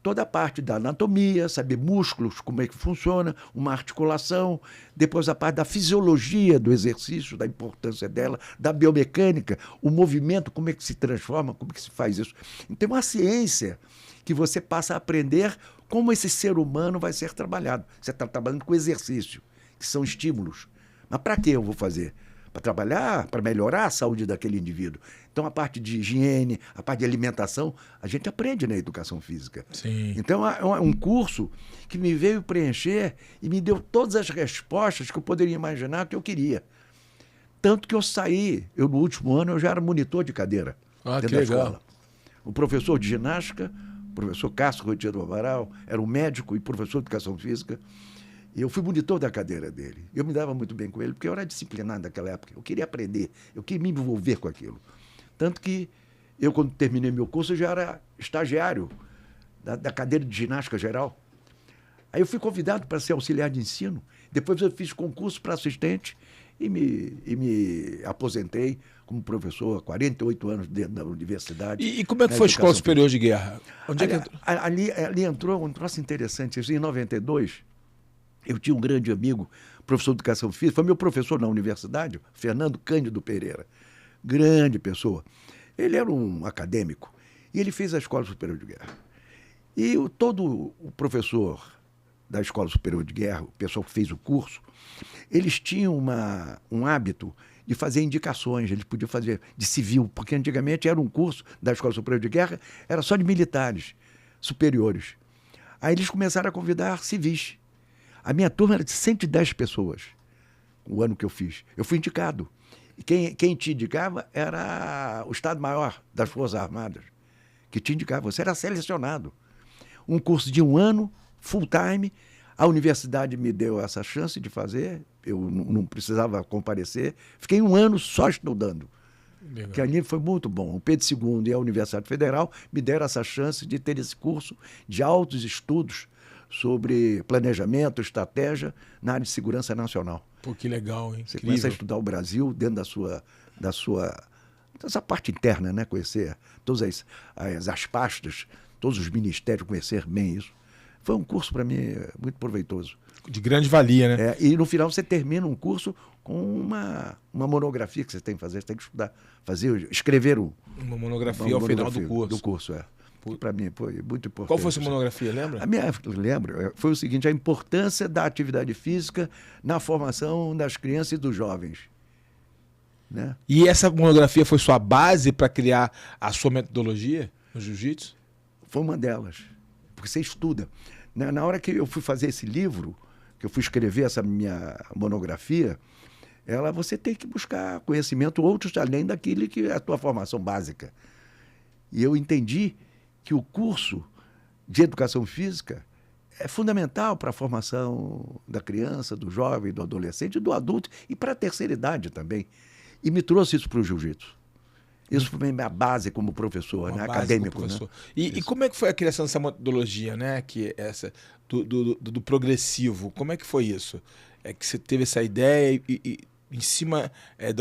toda a parte da anatomia, saber músculos, como é que funciona, uma articulação, depois a parte da fisiologia do exercício, da importância dela, da biomecânica, o movimento, como é que se transforma, como é que se faz isso. Então, é uma ciência que você passa a aprender como esse ser humano vai ser trabalhado. Você está trabalhando com exercício, que são estímulos. Mas para que eu vou fazer? Para trabalhar, para melhorar a saúde daquele indivíduo. Então, a parte de higiene, a parte de alimentação, a gente aprende na educação física. Sim. Então, é um curso que me veio preencher e me deu todas as respostas que eu poderia imaginar que eu queria. Tanto que eu saí, no último ano, eu já era monitor de cadeira dentro da escola. O professor de ginástica, o professor Cássio Rotier do Amaral, era um médico e professor de educação física. E eu fui monitor da cadeira dele. Eu me dava muito bem com ele, porque eu era disciplinado naquela época. Eu queria aprender, eu queria me envolver com aquilo. Tanto que eu, quando terminei meu curso, eu já era estagiário da cadeira de ginástica geral. Aí eu fui convidado para ser auxiliar de ensino. Depois eu fiz concurso para assistente e me aposentei como professor há 48 anos dentro da universidade. E como é que foi a Escola Superior de Guerra? Onde ali, é que entrou? Ali entrou um troço interessante. Em 92... eu tinha um grande amigo, professor de educação física, foi meu professor na universidade, Fernando Cândido Pereira. Grande pessoa. Ele era um acadêmico e ele fez a Escola Superior de Guerra. E todo o professor da Escola Superior de Guerra, o pessoal que fez o curso, eles tinham um hábito de fazer indicações, eles podiam fazer de civil, porque antigamente era um curso da Escola Superior de Guerra, era só de militares superiores. Aí eles começaram a convidar civis. A minha turma era de 110 pessoas, o ano que eu fiz. Eu fui indicado. E quem te indicava era o Estado-Maior das Forças Armadas, que te indicava. Você era selecionado. Um curso de 1 ano, full time. A universidade me deu essa chance de fazer. Eu não precisava comparecer. Fiquei 1 ano só estudando. Legal. Que ali foi muito bom. O Pedro II e a Universidade Federal me deram essa chance de ter esse curso de altos estudos sobre planejamento, estratégia na área de segurança nacional. Pô, que legal, hein? Você começa a estudar o Brasil dentro dessa parte interna, né? Conhecer todas as pastas, todos os ministérios, conhecer bem isso. Foi um curso, para mim, muito proveitoso. De grande valia, né? E no final você termina um curso com uma monografia que você tem que fazer. Você tem que estudar, escrever uma monografia ao final do curso. Do curso, para mim foi muito importante. Qual foi a sua monografia, lembra? Lembro. Foi o seguinte, a importância da atividade física na formação das crianças e dos jovens. Né? E essa monografia foi sua base para criar a sua metodologia no jiu-jitsu? Foi uma delas, porque você estuda. Na hora que eu fui fazer esse livro, que eu fui escrever essa minha monografia, você tem que buscar conhecimento outros além daquilo que é a tua formação básica. E eu entendi que o curso de educação física é fundamental para a formação da criança, do jovem, do adolescente, do adulto e para a terceira idade também. E me trouxe isso para o jiu-jitsu. Isso foi a minha base como professor, né? Acadêmico. Professor. Né? E como é que foi a criação dessa metodologia, né? Que essa do progressivo? Como é que foi isso? É que você teve essa ideia e em cima,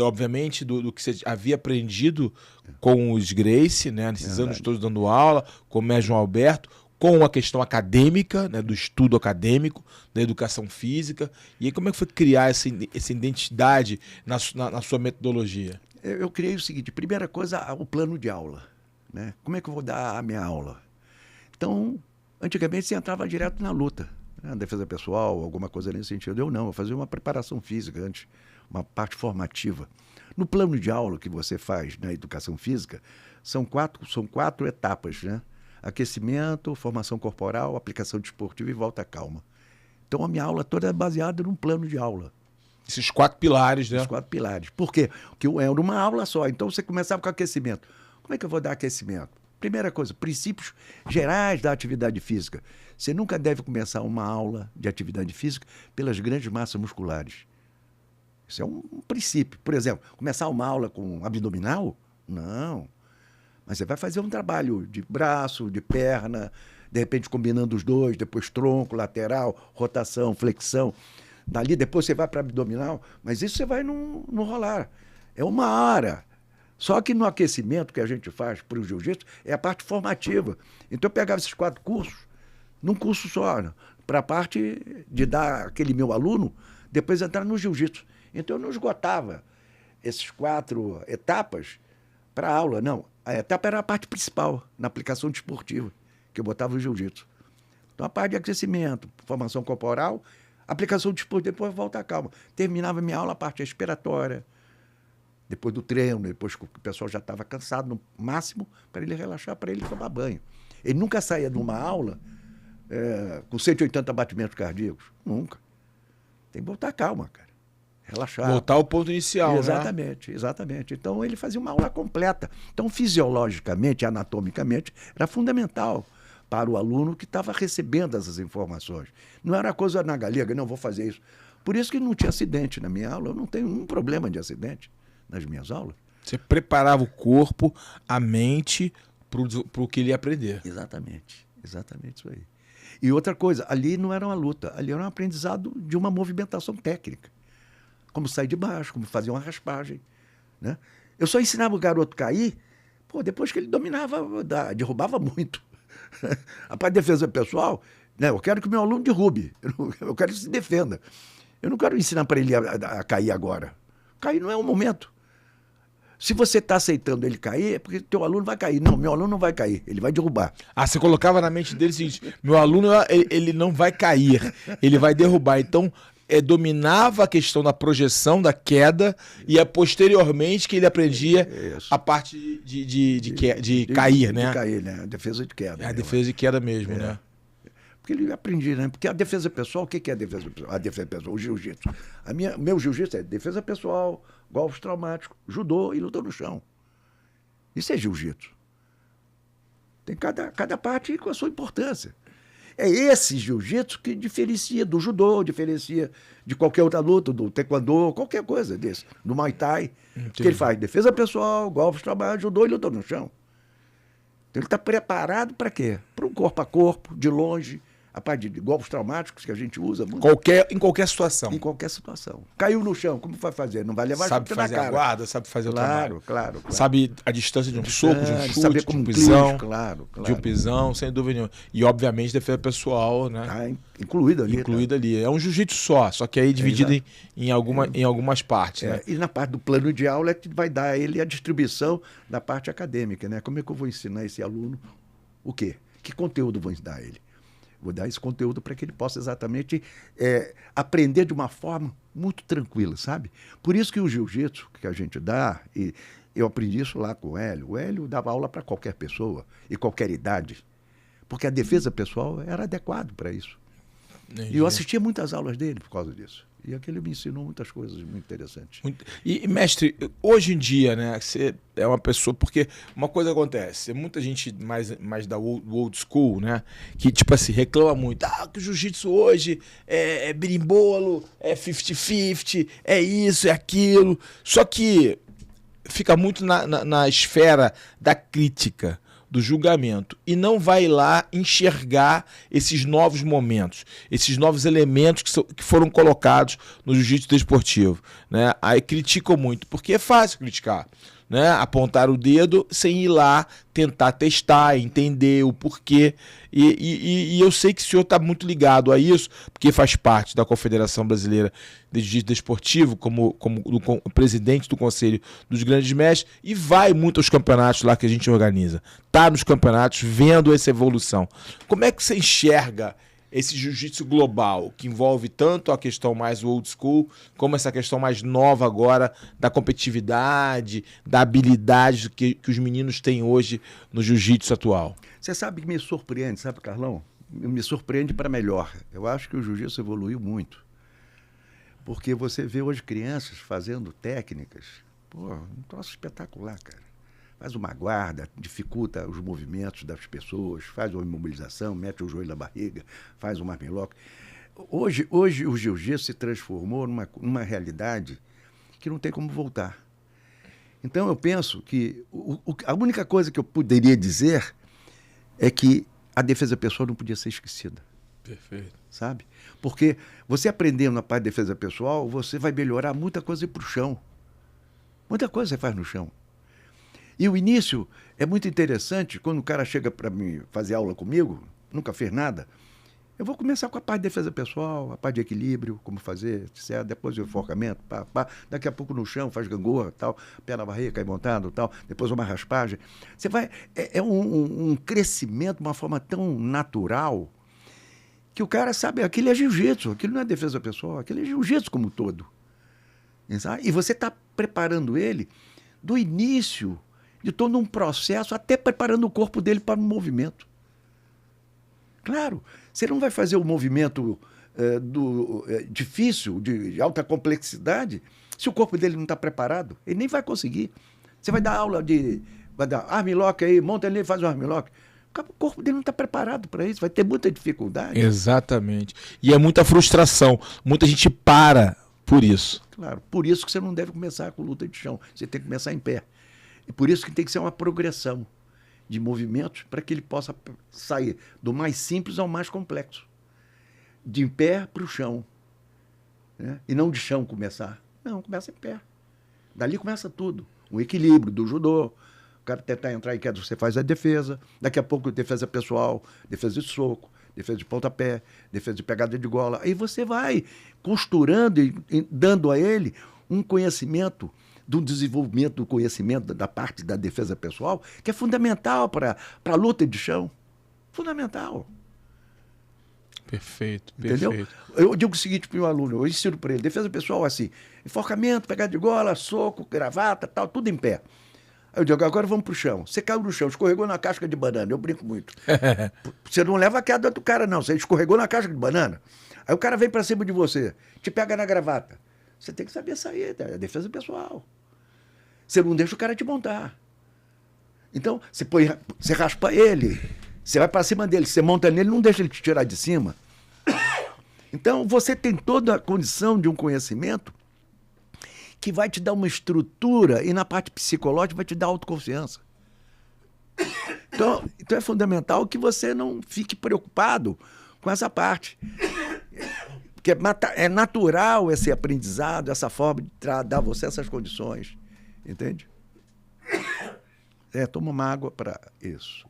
obviamente, do que você havia aprendido com os Gracie, né, nesses anos todos dando aula, com o mestre João Alberto, com a questão acadêmica, né, do estudo acadêmico, da educação física. E aí como é que foi criar essa identidade na sua metodologia? Eu criei o seguinte, primeira coisa, o plano de aula. Né? Como é que eu vou dar a minha aula? Então, antigamente você entrava direto na luta, né? Defesa pessoal, alguma coisa nesse sentido. Eu não, eu fazia uma preparação física antes, uma parte formativa. No plano de aula que você faz na educação física, são quatro etapas, né? Aquecimento, formação corporal, aplicação desportiva e volta calma. Então, a minha aula toda é baseada num plano de aula. Esses 4 pilares, né? Os 4 pilares. Por quê? Porque era uma aula só. Então, você começava com aquecimento. Como é que eu vou dar aquecimento? Primeira coisa, princípios gerais da atividade física. Você nunca deve começar uma aula de atividade física pelas grandes massas musculares. Isso é um princípio. Por exemplo, começar uma aula com abdominal? Não. Mas você vai fazer um trabalho de braço, de perna, de repente combinando os dois, depois tronco, lateral, rotação, flexão. Dali depois você vai para abdominal, mas isso você vai no rolar. É uma hora. Só que no aquecimento que a gente faz para o jiu-jitsu é a parte formativa. Então eu pegava esses 4 cursos num curso só, né? Para a parte de dar aquele meu aluno depois entrar no jiu-jitsu. Então eu não esgotava esses 4 etapas para a aula, não. A etapa era a parte principal, na aplicação desportiva, que eu botava o jiu-jitsu. Então a parte de aquecimento, formação corporal, aplicação desportiva, depois volta à calma. Terminava minha aula, a parte respiratória, depois do treino, depois que o pessoal já estava cansado no máximo, para ele relaxar, para ele tomar banho. Ele nunca saía de uma aula com 180 batimentos cardíacos. Nunca. Tem que voltar à calma, cara. Relaxar. Voltar ao ponto inicial, exatamente, né? Exatamente. Então, ele fazia uma aula completa. Então, fisiologicamente, anatomicamente, era fundamental para o aluno que estava recebendo essas informações. Não era coisa na galega, não, vou fazer isso. Por isso que não tinha acidente na minha aula. Eu não tenho nenhum problema de acidente nas minhas aulas. Você preparava o corpo, a mente, para o que ele ia aprender. Exatamente. Exatamente isso aí. E outra coisa, ali não era uma luta, ali era um aprendizado de uma movimentação técnica. Como sair de baixo, como fazer uma raspagem, né? Eu só ensinava o garoto a cair, depois que ele dominava, derrubava muito. A parte de defesa pessoal, né? Eu quero que o meu aluno derrube, eu quero que se defenda. Eu não quero ensinar para ele a cair agora. Cair não é o momento. Se você está aceitando ele cair, é porque teu aluno vai cair. Não, meu aluno não vai cair, ele vai derrubar. Você colocava na mente dele o seguinte, meu aluno ele não vai cair, ele vai derrubar. Então, dominava a questão da projeção, da queda, e é posteriormente que ele aprendia a parte de cair, né? De cair, né? A defesa de queda. A defesa de queda mesmo, né? Porque ele aprendia, né? Porque a defesa pessoal, o que é a defesa pessoal? A defesa pessoal, o jiu-jitsu. Meu jiu-jitsu é defesa pessoal, golpes traumáticos, judô e luta no chão. Isso é jiu-jitsu. Tem cada parte com a sua importância. É esse jiu-jitsu que diferencia do judô, diferencia de qualquer outra luta, do taekwondo, qualquer coisa desse. Do Muay Thai. Que ele faz defesa pessoal, golpes traumáticos, judô e luta no chão. Então ele está preparado para quê? Para um corpo a corpo, de longe, a parte de golpes traumáticos que a gente usa muito. Em qualquer situação. Em qualquer situação. Caiu no chão, como vai fazer? Não vai levar sabe chute na fazer cara. A guarda, sabe fazer o trabalho. Claro. Sabe a distância de um soco, de um chute, saber como de um pisão. Claro. De um pisão, sem dúvida nenhuma. E, obviamente, defesa pessoal, né? Incluída ali. Incluída ali. É um jiu-jitsu só que aí dividido em algumas partes. Né? E na parte do plano de aula é que vai dar a ele a distribuição da parte acadêmica, né? Como é que eu vou ensinar esse aluno o quê? Que conteúdo vou dar a ele? Vou dar esse conteúdo para que ele possa exatamente aprender de uma forma muito tranquila, sabe? Por isso que o jiu-jitsu que a gente dá, e eu aprendi isso lá com o Hélio. O Hélio dava aula para qualquer pessoa e qualquer idade, porque a defesa pessoal era adequado para isso. E eu assistia muitas aulas dele por causa disso. E aquele me ensinou muitas coisas muito interessantes. E, mestre, hoje em dia, né, você é uma pessoa... Porque uma coisa acontece, muita gente mais da old school, né, que, tipo assim, reclama muito. Que o jiu-jitsu hoje é berimbolo, é 50-50, é isso, é aquilo. Só que fica muito na esfera da crítica, do julgamento, e não vai lá enxergar esses novos momentos, esses novos elementos que foram colocados no jiu-jitsu desportivo, né? Aí criticam muito, porque é fácil criticar. né, apontar o dedo sem ir lá tentar testar, entender o porquê. E eu sei que o senhor está muito ligado a isso, porque faz parte da Confederação Brasileira de Jiu-Jitsu Desportivo, como presidente do Conselho dos Grandes Mestres, e vai muito aos campeonatos lá que a gente organiza. Está nos campeonatos, vendo essa evolução. Como é que você enxerga esse jiu-jitsu global, que envolve tanto a questão mais old school, como essa questão mais nova agora da competitividade, da habilidade que os meninos têm hoje no jiu-jitsu atual? Você sabe que me surpreende, sabe, Carlão? Me surpreende para melhor. Eu acho que o jiu-jitsu evoluiu muito. Porque você vê hoje crianças fazendo técnicas, pô, um troço espetacular, cara. Faz uma guarda, dificulta os movimentos das pessoas, faz uma imobilização, mete o joelho na barriga, faz um armlock. Hoje o jiu-jitsu se transformou numa realidade que não tem como voltar. Então eu penso que a única coisa que eu poderia dizer é que a defesa pessoal não podia ser esquecida. Perfeito. Sabe? Porque você aprendendo na parte de defesa pessoal, você vai melhorar muita coisa para o chão. Muita coisa você faz no chão. E o início é muito interessante, quando o cara chega para mim fazer aula comigo, nunca fez nada, eu vou começar com a parte de defesa pessoal, a parte de equilíbrio, como fazer, etc. Depois o enforcamento, daqui a pouco no chão, faz gangorra, tal, pé na barriga, cai montado, tal, depois uma raspagem. Você vai, é um crescimento, uma forma tão natural, que o cara sabe, aquilo é jiu-jitsu, aquilo não é defesa pessoal, aquilo é jiu-jitsu como um todo. Sabe? E você está preparando ele do início de todo um processo, até preparando o corpo dele para um movimento. Claro, você não vai fazer um movimento difícil, de alta complexidade, se o corpo dele não está preparado. Ele nem vai conseguir. Você vai dar aula vai dar armlock aí, monta ele e faz um armlock. O corpo dele não está preparado para isso, vai ter muita dificuldade. Exatamente. E é muita frustração. Muita gente para por isso. Claro, por isso que você não deve começar com luta de chão. Você tem que começar em pé. E por isso que tem que ser uma progressão de movimentos para que ele possa sair do mais simples ao mais complexo. De em pé para o chão. Né? E não de chão começar. Não, começa em pé. Dali começa tudo. O equilíbrio do judô. O cara tentar entrar em queda, você faz a defesa. Daqui a pouco, defesa pessoal, defesa de soco, defesa de pontapé, defesa de pegada de gola. Aí você vai costurando e dando a ele um conhecimento, do desenvolvimento do conhecimento da parte da defesa pessoal, que é fundamental para a luta de chão. Fundamental. Perfeito, entendeu? Perfeito. Eu digo o seguinte para o meu aluno, eu ensino para ele, defesa pessoal assim, enforcamento, pegada de gola, soco, gravata, tal, tudo em pé. Aí eu digo, agora vamos pro chão. Você caiu no chão, escorregou na casca de banana. Eu brinco muito. Você não leva a queda do cara, não. Você escorregou na casca de banana. Aí o cara vem para cima de você, te pega na gravata. Você tem que saber sair, é defesa pessoal. Você não deixa o cara te montar. Então, você raspa ele, você vai para cima dele, você monta nele, não deixa ele te tirar de cima. Então, você tem toda a condição de um conhecimento que vai te dar uma estrutura e na parte psicológica vai te dar autoconfiança. Então é fundamental que você não fique preocupado com essa parte. Porque é natural esse aprendizado, essa forma de dar a você essas condições. Entende? Toma uma água para isso.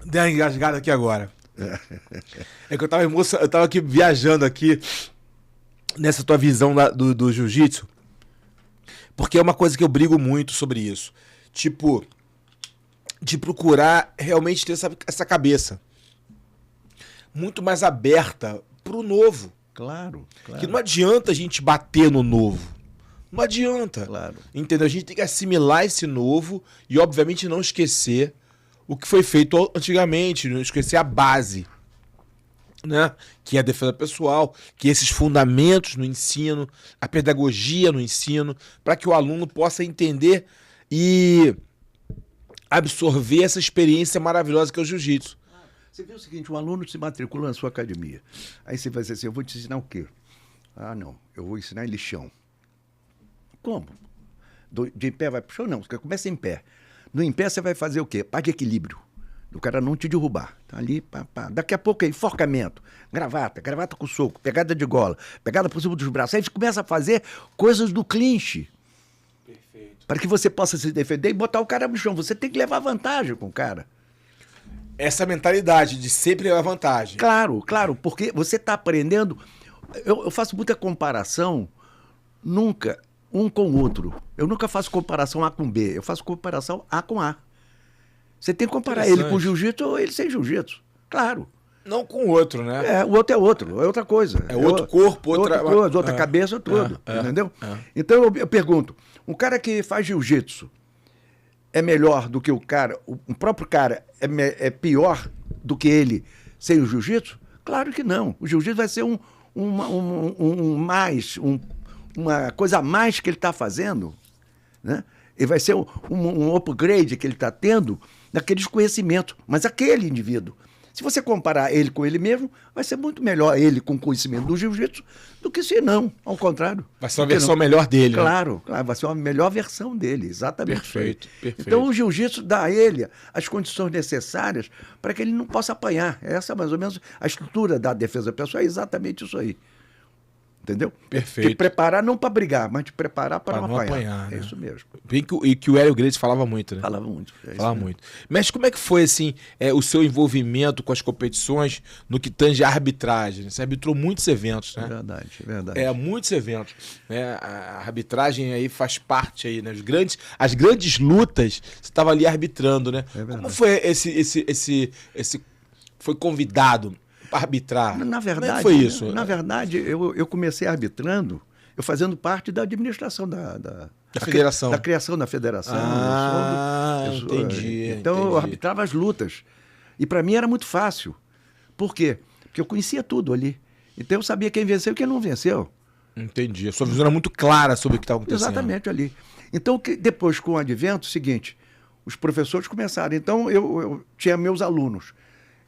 Dei uma engasgada aqui agora. É que eu tava aqui viajando aqui nessa tua visão do jiu-jitsu, porque é uma coisa que eu brigo muito sobre isso. Tipo, de procurar realmente ter essa cabeça muito mais aberta pro novo. Claro. Que não adianta a gente bater no novo. Não adianta. Claro. Entendeu? A gente tem que assimilar esse novo e, obviamente, não esquecer o que foi feito antigamente, não esquecer a base. Né? Que é a defesa pessoal, que esses fundamentos no ensino, a pedagogia no ensino, para que o aluno possa entender e absorver essa experiência maravilhosa que é o jiu-jitsu. Você vê o seguinte, um aluno se matricula na sua academia. Aí você vai dizer assim, eu vou te ensinar o quê? Ah, não, eu vou ensinar ele chão. Como? De pé vai pro chão? Não, você começa em pé. No em pé você vai fazer o quê? Parte de equilíbrio. O cara não te derrubar. Tá ali, pá. Daqui a pouco é enforcamento, gravata com soco, pegada de gola, pegada por cima dos braços. Aí você começa a fazer coisas do clinch. para que você possa se defender e botar o cara no chão. Você tem que levar vantagem com o cara. Essa mentalidade de sempre levar vantagem. Claro, claro, porque você está aprendendo. Eu faço muita comparação, nunca um com o outro. Eu nunca faço comparação A com B, eu faço comparação A com A. Você tem que comparar ele com jiu-jitsu ou ele sem jiu-jitsu. Claro. Não com o outro, né? O outro é outro, é outra coisa. É outro corpo, outra cabeça, tudo. Entendeu? Então eu pergunto: um cara que faz jiu-jitsu é melhor do que o cara, o próprio cara é pior do que ele sem o jiu-jitsu? Claro que não. O jiu-jitsu vai ser uma coisa a mais que ele está fazendo, né? E vai ser um upgrade que ele está tendo naqueles conhecimentos. Mas aquele indivíduo, se você comparar ele com ele mesmo, vai ser muito melhor ele com conhecimento do jiu-jitsu do que se não, ao contrário. Vai ser uma versão melhor dele. Claro, claro, vai ser uma melhor versão dele, exatamente. Perfeito. Então o jiu-jitsu dá a ele as condições necessárias para que ele não possa apanhar. Essa, mais ou menos, a estrutura da defesa pessoal é exatamente isso aí. Entendeu? Perfeito. Te preparar não para brigar, mas te preparar para não apanhar. Apanhar, né? É isso mesmo. E que o Hélio Gracie falava muito, né? Falava muito. Falava muito. Mas como é que foi, assim, o seu envolvimento com as competições no que tange a arbitragem? Você arbitrou muitos eventos, né? Verdade. Muitos eventos. Né? A arbitragem aí faz parte aí, né? As grandes lutas, você estava ali arbitrando, né? Como foi foi convidado para arbitrar? Na verdade, como é que foi isso? Na verdade, eu comecei arbitrando, eu fazendo parte da administração da federação. Da criação da federação. Entendi. Então eu arbitrava as lutas. E para mim era muito fácil. Por quê? Porque eu conhecia tudo ali. Então eu sabia quem venceu e quem não venceu. Entendi. A sua visão era muito clara sobre o que estava acontecendo. Exatamente ali. Então, depois, com o advento, o seguinte, os professores começaram. Então eu tinha meus alunos.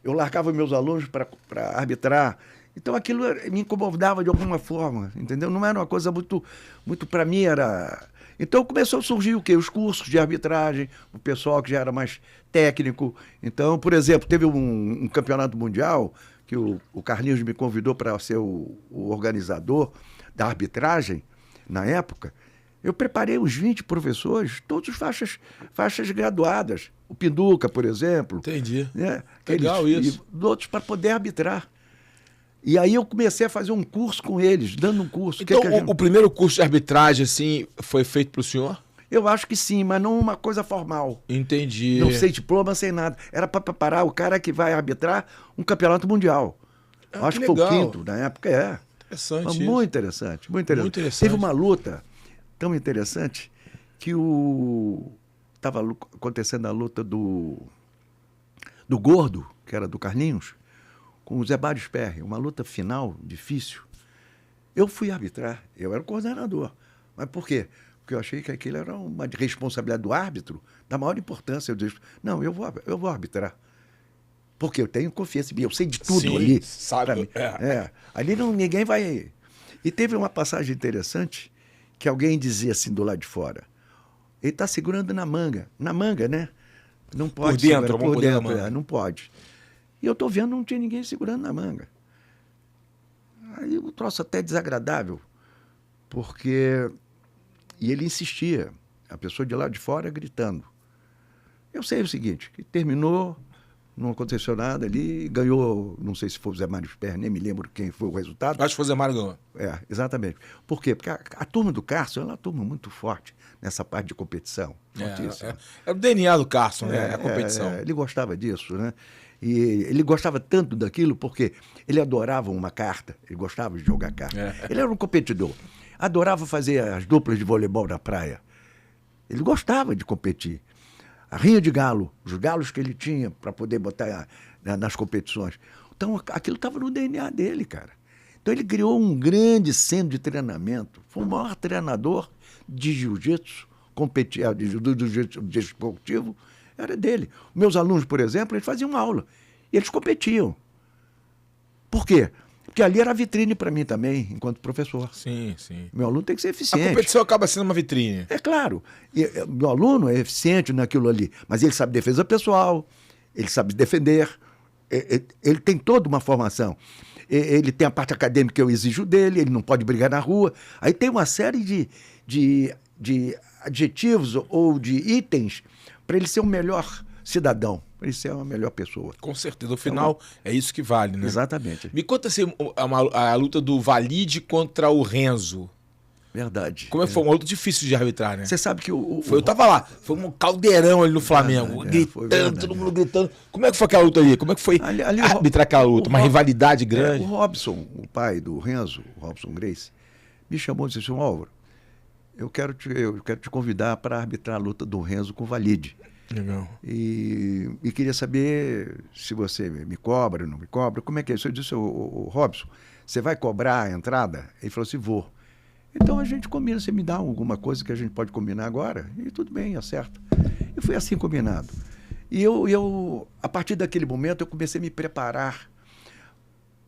Eu largava meus alunos para arbitrar. Então aquilo me incomodava de alguma forma, entendeu? Não era uma coisa muito para mim, era... Então começou a surgir o quê? Os cursos de arbitragem, o pessoal que já era mais técnico. Então, por exemplo, teve um campeonato mundial que o Carlinhos me convidou para ser o organizador da arbitragem, na época. Eu preparei uns 20 professores, todos faixas graduadas. O Pinduca, por exemplo. Entendi. Né? Legal isso. E outros para poder arbitrar. E aí eu comecei a fazer um curso com eles, dando um curso. Então, o primeiro curso de arbitragem, assim, foi feito para o senhor? Eu acho que sim, mas não uma coisa formal. Entendi. Não sei diploma, sem nada. Era para preparar o cara que vai arbitrar um campeonato mundial. Acho que foi o quinto, na época, Interessante isso. Muito interessante, muito interessante. Teve uma luta tão interessante que estava acontecendo a luta do Gordo, que era do Carlinhos, com o Zé Mário Sperry, uma luta final, difícil. Eu fui arbitrar, eu era o coordenador. Mas por quê? Porque eu achei que aquilo era uma responsabilidade do árbitro da maior importância. Eu disse, não, eu vou arbitrar. Porque eu tenho confiança em mim, eu sei de tudo. Sim, ali. Sabe? Ali ninguém vai... E teve uma passagem interessante que alguém dizia assim do lado de fora. Ele está segurando na manga, né? Não pode por dentro, não pode. E eu estou vendo, não tinha ninguém segurando na manga. Aí o troço até desagradável, porque... E ele insistia, a pessoa de lá de fora gritando. Eu sei o seguinte, que terminou, não aconteceu nada ali, ganhou, não sei se foi o Zé Mário Sperry, nem me lembro quem foi o resultado. Acho que foi o Zé Mário ganhou. Exatamente. Por quê? Porque a turma do Carson é uma turma muito forte nessa parte de competição. É o DNA do Carson, né? A competição. Ele gostava disso, né? E ele gostava tanto daquilo porque ele adorava uma carta, ele gostava de jogar carta. Ele era um competidor. Adorava fazer as duplas de voleibol na praia. Ele gostava de competir. A rinha de galo, os galos que ele tinha para poder botar nas competições. Então, aquilo estava no DNA dele, cara. Então, ele criou um grande centro de treinamento. Foi o maior treinador de jiu-jitsu, do jiu-jitsu desportivo, era dele. Meus alunos, por exemplo, eles faziam aula. E eles competiam. Por quê? Porque ali era vitrine para mim também, enquanto professor. Sim, sim. Meu aluno tem que ser eficiente. A competição acaba sendo uma vitrine. É claro. Meu aluno é eficiente naquilo ali, mas ele sabe defesa pessoal, ele sabe defender, ele tem toda uma formação. Ele tem a parte acadêmica que eu exijo dele, ele não pode brigar na rua. Aí tem uma série de de adjetivos ou de itens para ele ser um melhor cidadão, para ele ser uma melhor pessoa. Com certeza. No final, é isso que vale, né? Exatamente. Me conta assim, a luta do Valide contra o Renzo. Verdade. Como é que foi? Uma luta difícil de arbitrar, né? Você sabe que eu tava lá. Foi um caldeirão ali no Flamengo. Gritando, todo mundo gritando. Como é que foi aquela luta ali? Como é que foi arbitrar aquela luta? Uma rivalidade grande? O Robson, o pai do Renzo, o Robson Grace, me chamou e disse assim, Álvaro, eu quero te convidar para arbitrar a luta do Renzo com o Valide. Legal. E queria saber se você me cobra, não me cobra. Como é que é isso? Eu disse, o Robson, você vai cobrar a entrada? Ele falou assim, vou. Então a gente combina, você me dá alguma coisa que a gente pode combinar agora? E tudo bem, acerta. E foi assim combinado. E a partir daquele momento, eu comecei a me preparar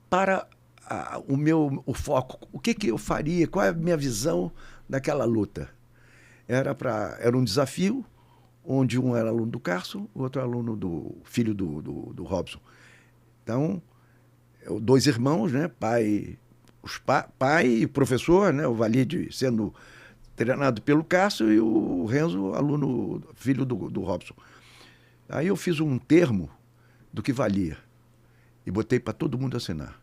para o foco. O que eu faria, qual é a minha visão daquela luta? Era um desafio, onde um era aluno do Carson, o outro aluno do filho do Robson. Então, 2 irmãos, né? Pai e professor, né? O Valide sendo treinado pelo Carson e o Renzo, aluno, filho do Robson. Aí eu fiz um termo do que valia e botei para todo mundo assinar.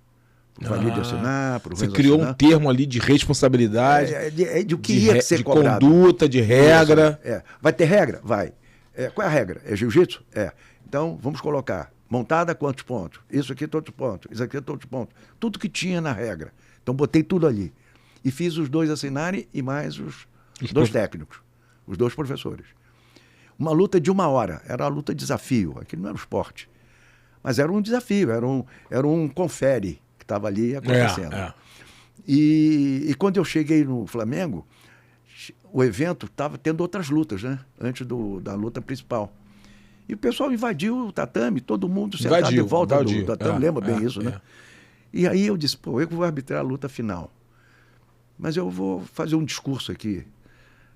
Para o Valide assinar, para o Renzo assinar. Você criou um termo ali de responsabilidade. De o que ia ser cobrado. De conduta, de regra. Vai ter regra? Vai. Qual é a regra? É jiu-jitsu? Então, vamos colocar. Montada, quantos pontos? Isso aqui, todos pontos. Isso aqui, todos pontos. Tudo que tinha na regra. Então, botei tudo ali. E fiz os 2 assinarem e mais os 2 técnicos. Os 2 professores. Uma luta de 1 hora. Era uma luta desafio. Aquilo não era um esporte. Mas era um desafio. Era um confere que estava ali acontecendo. E quando eu cheguei no Flamengo, o evento estava tendo outras lutas, né? Antes da luta principal. E o pessoal invadiu o tatame, todo mundo sentado de volta do tatame, lembra bem isso, né? E aí eu disse, eu vou arbitrar a luta final. Mas eu vou fazer um discurso aqui.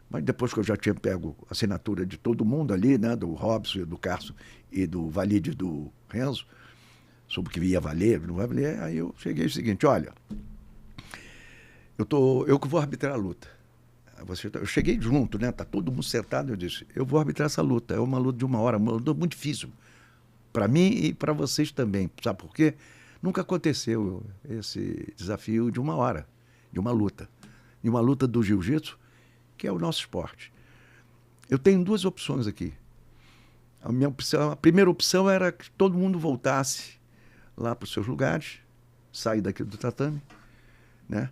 Mas depois que eu já tinha pego a assinatura de todo mundo ali, né? Do Robson, do Carson e do Valide e do Renzo, sobre o que ia valer, não vai valer, aí eu cheguei o seguinte, olha, eu que vou arbitrar a luta. Eu cheguei junto, né? Tá todo mundo sentado, eu disse, eu vou arbitrar essa luta. É uma luta de 1 hora, uma luta muito difícil. Para mim e para vocês também. Sabe por quê? Nunca aconteceu esse desafio de 1 hora, de uma luta. De uma luta do jiu-jitsu, que é o nosso esporte. Eu tenho 2 opções aqui. A primeira opção era que todo mundo voltasse lá para os seus lugares, sair daqui do tatame, né?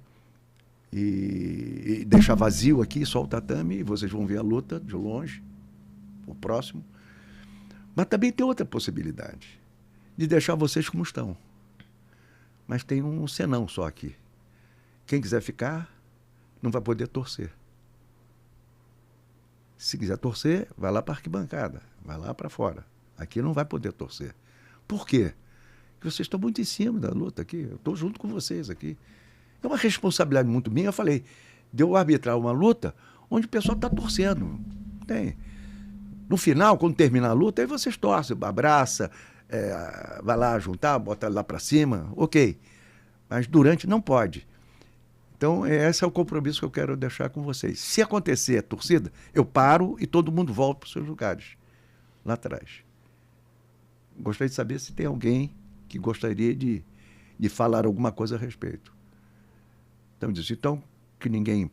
E deixar vazio aqui, só o tatame, e vocês vão ver a luta de longe, o próximo. Mas também tem outra possibilidade, de deixar vocês como estão. Mas tem um senão só aqui. Quem quiser ficar, não vai poder torcer. Se quiser torcer, vai lá para a arquibancada, vai lá para fora. Aqui não vai poder torcer. Por quê? Porque vocês estão muito em cima da luta aqui, eu estou junto com vocês aqui. É uma responsabilidade muito minha. Eu falei, de eu arbitrar uma luta onde o pessoal está torcendo. Tem. No final, quando terminar a luta, aí vocês torcem, abraça, vai lá juntar, bota lá para cima, ok. Mas durante não pode. Então, esse é o compromisso que eu quero deixar com vocês. Se acontecer a torcida, eu paro e todo mundo volta para os seus lugares, lá atrás. Gostaria de saber se tem alguém que gostaria de falar alguma coisa a respeito. Então, eu disse, que ninguém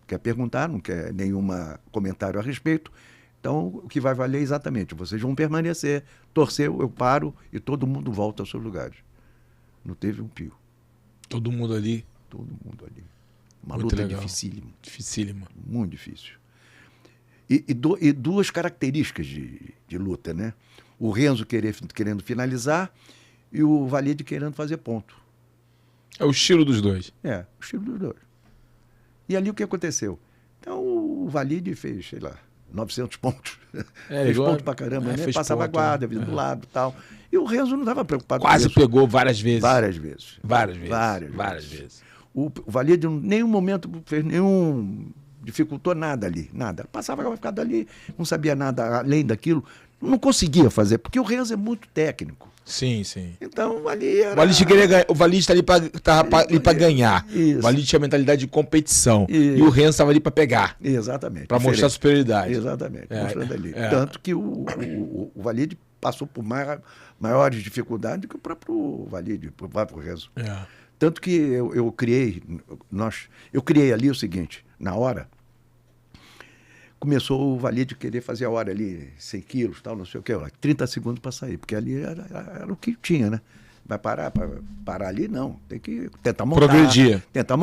quer perguntar, não quer nenhum comentário a respeito. Então, o que vai valer é exatamente, vocês vão permanecer, torcer, eu paro e todo mundo volta aos seus lugares. Não teve um pio. Todo mundo ali? Todo mundo ali. Uma muito luta legal. dificílima. Dificílima. Muito difícil. E 2 características de luta, né? O Renzo querendo finalizar e o Valide querendo fazer ponto. É o estilo dos 2. O estilo dos 2. E ali o que aconteceu? Então o Valide fez, sei lá, 900 pontos. Fez ponto pra caramba, né? Passava ponto, a guarda, vindo do lado e tal. E o Renzo não estava preocupado com isso. Quase pegou várias vezes. Várias vezes. Várias vezes. O Valide em nenhum momento fez dificultou nada ali, nada. Passava ficado ali, não sabia nada além daquilo, não conseguia fazer, porque o Renzo é muito técnico. Sim, sim. Então ali era... O Valide tá ali para ganhar. Isso. O Valide tinha mentalidade de competição. Isso. E o Renzo estava ali para pegar. Exatamente. Para mostrar superioridade. Exatamente, mostrando ali. Tanto que o Valide passou por maiores dificuldades do que o próprio Valide, o próprio Renzo. Tanto que eu criei ali o seguinte, na hora, começou o Valide querer fazer a hora ali, 100 quilos, tal, não sei o que, 30 segundos para sair, porque ali era o que tinha, né? Vai parar ali? Não, tem que tentar montar. Progredir. Tentar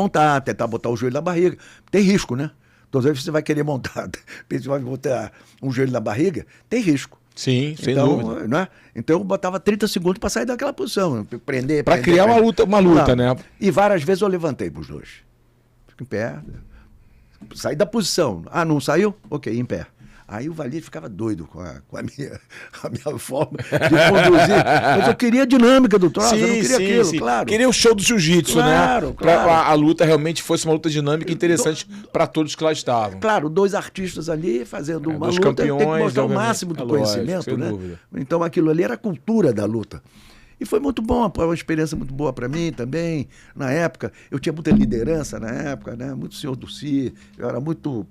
botar o joelho na barriga. Tem risco, né? Todas as vezes você vai querer montar, você vai botar um joelho na barriga, tem risco. Sim, sem então, dúvida. Né? Então eu botava 30 segundos para sair daquela posição, prender. Para criar uma luta, né? E várias vezes eu levantei para os dois. Fico em pé, saí da posição. Ah, não saiu? Ok, em pé. Aí o Valide ficava doido com a minha forma de conduzir. Mas eu queria a dinâmica do troço, eu não queria aquilo, claro. Queria o show do jiu-jitsu, claro, né? Claro. Pra a luta realmente fosse uma luta dinâmica e interessante para todos que lá estavam. Claro, dois artistas ali fazendo uma dois luta, campeões, tem que mostrar o máximo do conhecimento, sem né? dúvida. Então aquilo ali era a cultura da luta. E foi muito bom, uma experiência muito boa para mim também. Na época, eu tinha muita liderança na época, né? Muito senhor do si, eu era muito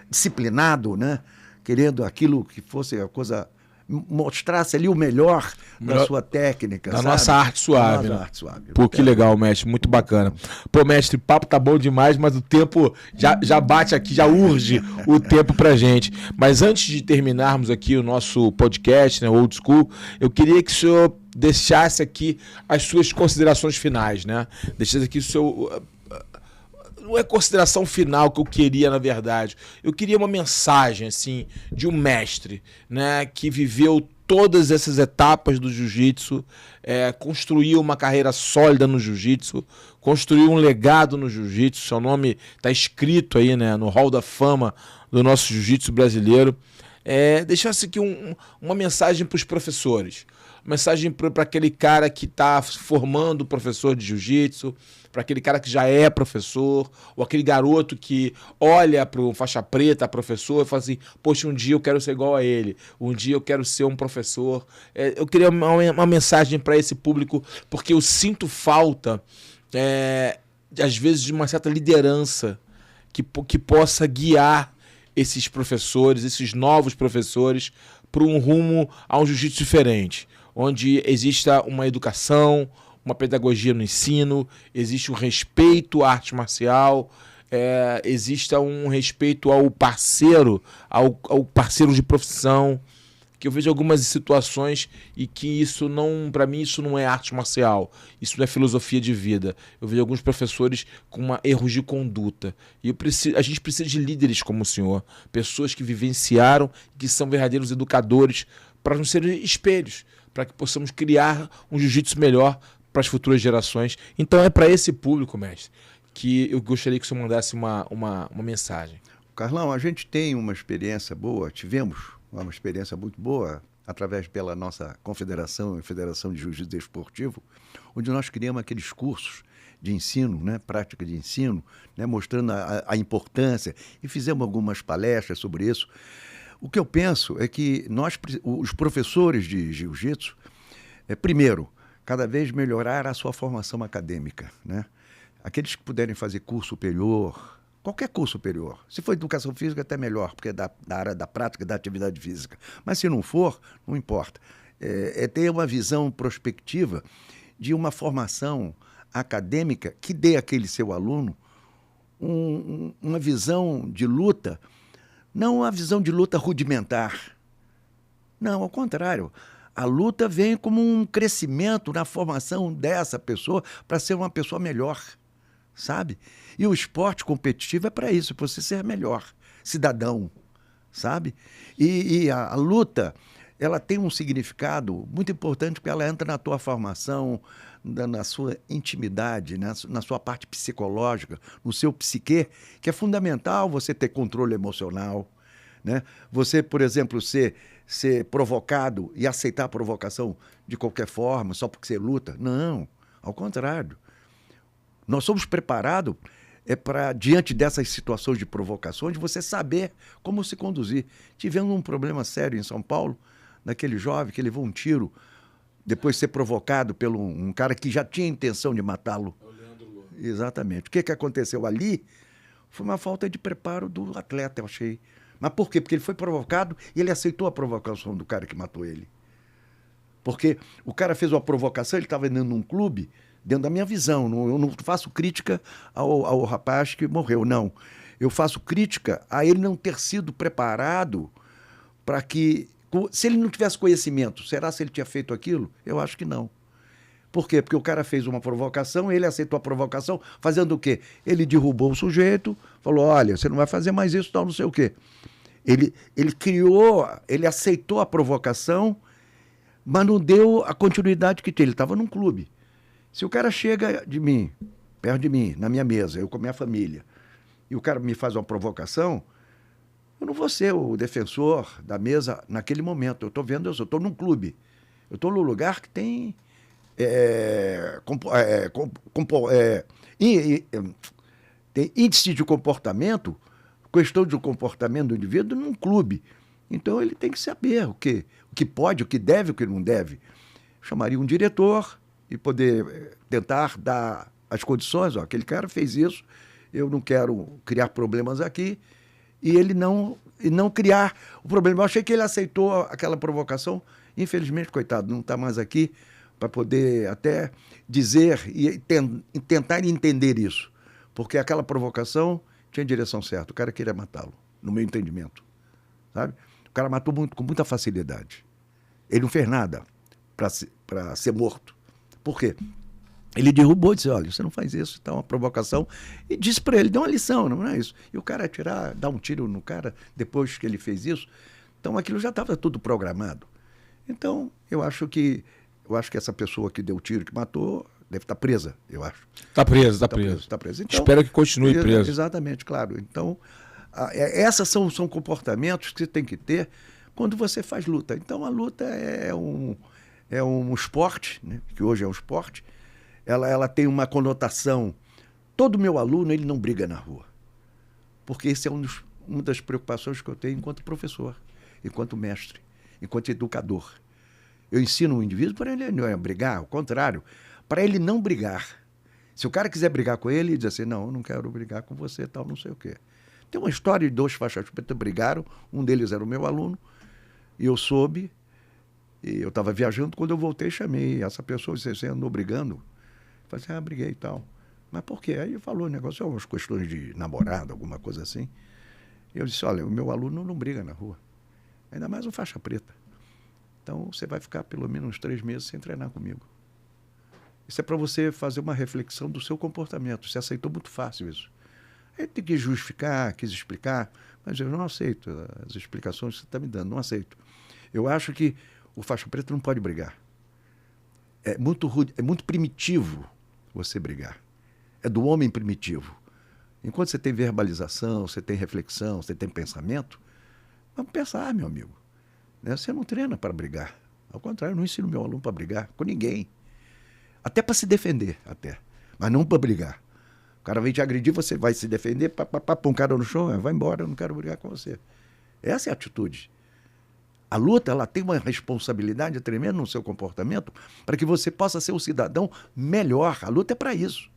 disciplinado, né? Querendo aquilo que fosse a coisa, mostrasse ali o melhor da sua técnica. Da nossa arte suave. Nossa arte suave. Pô, que legal, mestre, muito bacana. Pô, mestre, o papo tá bom demais, mas o tempo já bate aqui, já urge o tempo pra gente. Mas antes de terminarmos aqui o nosso podcast, né, Old School, eu queria que o senhor deixasse aqui as suas considerações finais, né? Deixasse aqui o seu... Não é consideração final que eu queria, na verdade. Eu queria uma mensagem, assim, de um mestre, né, que viveu todas essas etapas do jiu-jitsu, construiu uma carreira sólida no jiu-jitsu, construiu um legado no jiu-jitsu. Seu nome está escrito aí, né, no Hall da Fama do nosso jiu-jitsu brasileiro. Deixasse aqui uma mensagem para os professores. Mensagem para aquele cara que está formando professor de jiu-jitsu, para aquele cara que já é professor, ou aquele garoto que olha para o faixa preta, professor, e fala assim, poxa, um dia eu quero ser igual a ele, um dia eu quero ser um professor. Eu queria uma mensagem para esse público, porque eu sinto falta, às vezes, de uma certa liderança que possa guiar esses professores, esses novos professores, para um rumo a um jiu-jitsu diferente, onde exista uma educação, uma pedagogia no ensino, existe um respeito à arte marcial, exista um respeito ao parceiro de profissão, que eu vejo algumas situações e que isso não, para mim, isso não é arte marcial, isso não é filosofia de vida. Eu vejo alguns professores com erros de conduta. E a gente precisa de líderes como o senhor, pessoas que vivenciaram, que são verdadeiros educadores, para nos serem espelhos, para que possamos criar um jiu-jitsu melhor para as futuras gerações. Então é para esse público, mestre, que eu gostaria que o senhor mandasse uma mensagem. Carlão, a gente tem uma experiência boa, tivemos uma experiência muito boa através pela nossa confederação, a Federação de Jiu-Jitsu Desportivo, onde nós criamos aqueles cursos de ensino, né, prática de ensino, né, mostrando a importância, e fizemos algumas palestras sobre isso. O que eu penso é que nós, os professores de jiu-jitsu, primeiro, cada vez melhorar a sua formação acadêmica, né? Aqueles que puderem fazer curso superior, qualquer curso superior, se for educação física até melhor, porque é da área da prática, da atividade física, mas se não for, não importa. Ter uma visão prospectiva de uma formação acadêmica que dê àquele seu aluno uma visão de luta, não uma visão de luta rudimentar. Não, ao contrário. A luta vem como um crescimento na formação dessa pessoa para ser uma pessoa melhor, sabe? E o esporte competitivo é para isso, para você ser melhor cidadão, sabe? E a luta, ela tem um significado muito importante porque ela entra na tua formação, na sua intimidade, na sua parte psicológica, no seu psiquê, que é fundamental você ter controle emocional, né? Você, por exemplo, ser provocado e aceitar a provocação de qualquer forma, só porque você luta. Não, ao contrário. Nós somos preparados é para, diante dessas situações de provocações, você saber como se conduzir. Tivemos um problema sério em São Paulo, daquele jovem que levou um tiro, depois de ser provocado por um cara que já tinha intenção de matá-lo. Exatamente. O que aconteceu ali foi uma falta de preparo do atleta, eu achei. Mas por quê? Porque ele foi provocado e ele aceitou a provocação do cara que matou ele. Porque o cara fez uma provocação, ele estava dentro de um clube, dentro da minha visão. Eu não faço crítica ao rapaz que morreu, não. Eu faço crítica a ele não ter sido preparado para que... Se ele não tivesse conhecimento, será se ele tinha feito aquilo? Eu acho que não. Por quê? Porque o cara fez uma provocação, ele aceitou a provocação, fazendo o quê? Ele derrubou o sujeito, falou, olha, você não vai fazer mais isso, tal, não sei o quê. Ele criou, ele aceitou a provocação, mas não deu a continuidade que tinha. Ele estava num clube. Se o cara chega de mim, perto de mim, na minha mesa, eu com a minha família, e o cara me faz uma provocação, eu não vou ser o defensor da mesa naquele momento. Eu estou vendo, eu estou num clube. Eu estou num lugar que tem... tem índice de comportamento, questão de comportamento do indivíduo num clube. Então ele tem que saber o que pode, o que deve, o que não deve. Chamaria um diretor e poder tentar dar as condições. Ó, aquele cara fez isso, eu não quero criar problemas aqui, e ele não criar o problema. Eu achei que ele aceitou aquela provocação. Infelizmente, coitado, não está mais aqui para poder até dizer e tentar entender isso. Porque aquela provocação tinha direção certa. O cara queria matá-lo, no meu entendimento. Sabe? O cara matou com muita facilidade. Ele não fez nada para ser morto. Por quê? Ele derrubou e disse, olha, você não faz isso, tá uma provocação. E disse para ele, deu uma lição, não é isso? E o cara dar um tiro no cara depois que ele fez isso. Então aquilo já estava tudo programado. Então, eu acho que essa pessoa que deu o tiro, que matou, deve estar presa, eu acho. Está presa. Está presa. Então, espero que continue preso. Exatamente, claro. Então, essas são comportamentos que você tem que ter quando você faz luta. Então, a luta é um esporte, né, que hoje é um esporte. Ela tem uma conotação. Todo meu aluno, ele não briga na rua. Porque esse é uma das preocupações que eu tenho enquanto professor, enquanto mestre, enquanto educador. Eu ensino o indivíduo para ele não brigar, ao contrário, para ele não brigar. Se o cara quiser brigar com ele, ele diz assim, não, eu não quero brigar com você, tal, não sei o quê. Tem uma história de 2 faixas pretas brigaram, um deles era o meu aluno, e eu soube, e eu estava viajando, quando eu voltei, chamei essa pessoa, disse, você andou brigando? Eu falei assim, briguei e tal. Mas por quê? Aí ele falou, negócio, algumas questões de namorado, alguma coisa assim. E eu disse, olha, o meu aluno não briga na rua, ainda mais um faixa preta. Então, você vai ficar pelo menos uns 3 meses sem treinar comigo. Isso é para você fazer uma reflexão do seu comportamento. Você aceitou muito fácil isso. Aí tem que justificar, quis explicar, mas eu não aceito as explicações que você está me dando, não aceito. Eu acho que o faixa preta não pode brigar. É muito rude, é muito primitivo você brigar. É do homem primitivo. Enquanto você tem verbalização, você tem reflexão, você tem pensamento, vamos pensar, meu amigo. Você não treina para brigar. Ao contrário, eu não ensino meu aluno para brigar com ninguém. Até para se defender, até. Mas não para brigar. O cara vem te agredir, você vai se defender, põe um cara no chão, vai embora, eu não quero brigar com você. Essa é a atitude. A luta, ela tem uma responsabilidade tremenda no seu comportamento para que você possa ser um cidadão melhor. A luta é para isso.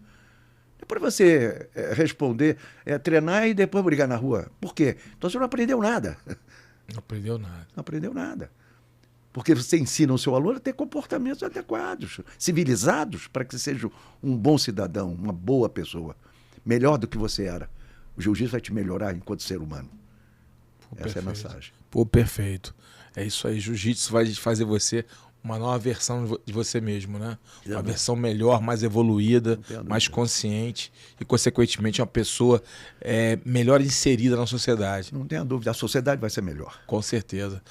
Não é para você responder, treinar e depois brigar na rua. Por quê? Então você não aprendeu nada. Não aprendeu nada. Não aprendeu nada. Porque você ensina o seu aluno a ter comportamentos adequados, civilizados, para que seja um bom cidadão, uma boa pessoa, melhor do que você era. O jiu-jitsu vai te melhorar enquanto ser humano. Essa é a mensagem. Pô, perfeito. É isso aí. Jiu-jitsu vai fazer você uma nova versão de você mesmo, né? Uma versão melhor, mais evoluída, mais consciente e, consequentemente, uma pessoa melhor inserida na sociedade. Não tenha dúvida. A sociedade vai ser melhor. Com certeza.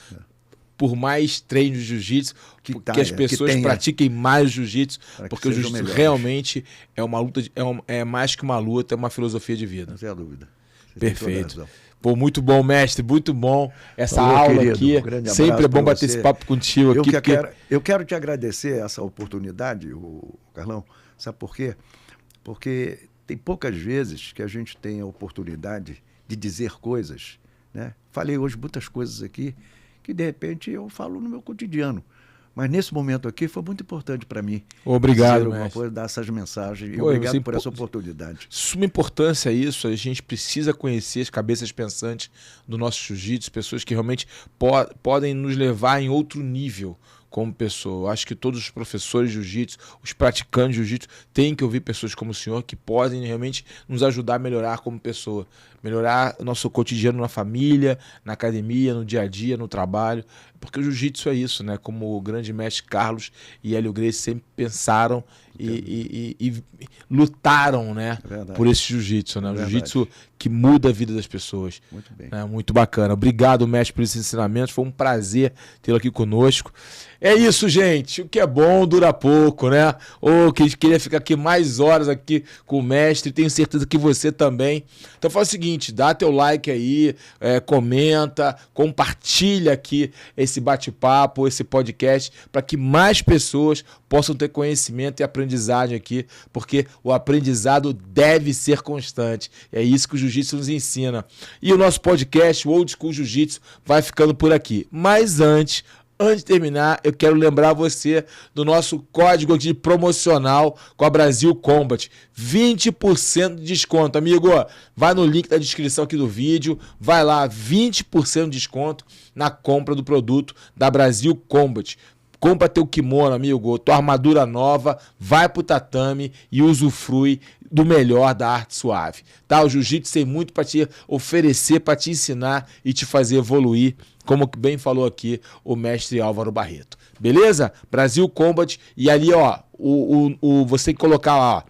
Por mais treinos de jiu-jitsu, que as pessoas pratiquem mais jiu-jitsu, porque o jiu-jitsu realmente é uma luta, é mais que uma luta, é uma filosofia de vida. Não tenha dúvida. Perfeito. Pô, muito bom, mestre, muito bom essa aula, querido, aqui. Sempre é bom bater esse papo contigo aqui. Eu quero te agradecer essa oportunidade, Carlão. Sabe por quê? Porque Tem poucas vezes que a gente tem a oportunidade de dizer coisas, né? Falei hoje muitas coisas aqui que, de repente, eu falo no meu cotidiano. Mas nesse momento aqui foi muito importante para mim. Obrigado, dizer alguma coisa, dar essas mensagens. E obrigado por essa oportunidade. Suma importância isso. A gente precisa conhecer as cabeças pensantes do nosso jiu-jitsu, pessoas que realmente podem nos levar em outro nível como pessoa. Eu acho que todos os professores de jiu-jitsu, os praticantes de jiu-jitsu, têm que ouvir pessoas como o senhor que podem realmente nos ajudar a melhorar como pessoa, melhorar o nosso cotidiano na família, na academia, no dia a dia, no trabalho, porque o jiu-jitsu é isso, né? Como o grande mestre Carlos e Hélio Gracie sempre pensaram e lutaram, né? Por esse jiu-jitsu, né? O jiu-jitsu que muda a vida das pessoas. Muito bem. Muito bacana. Obrigado, mestre, por esses ensinamentos. Foi um prazer tê-lo aqui conosco. É isso, gente. O que é bom dura pouco, né? Que queria ficar aqui mais horas aqui com o mestre. Tenho certeza que você também. Então faz o seguinte, dá teu like aí, comenta, compartilha aqui esse bate-papo, esse podcast, para que mais pessoas possam ter conhecimento e aprendizagem aqui, porque o aprendizado deve ser constante. É isso que o Jiu-Jitsu nos ensina. E o nosso podcast, o Old School Jiu-Jitsu, vai ficando por aqui. Mas antes de terminar, eu quero lembrar você do nosso código de promocional com a Brasil Combat. 20% de desconto, amigo. Vai no link da descrição aqui do vídeo. Vai lá, 20% de desconto na compra do produto da Brasil Combat. Compra teu kimono, amigo, tua armadura nova, vai pro tatame e usufrui do melhor da arte suave. Tá? O jiu-jitsu tem muito para te oferecer, para te ensinar e te fazer evoluir, como bem falou aqui o mestre Álvaro Barreto. Beleza? Brasil Combat. E ali, ó, você tem que colocar lá, ó,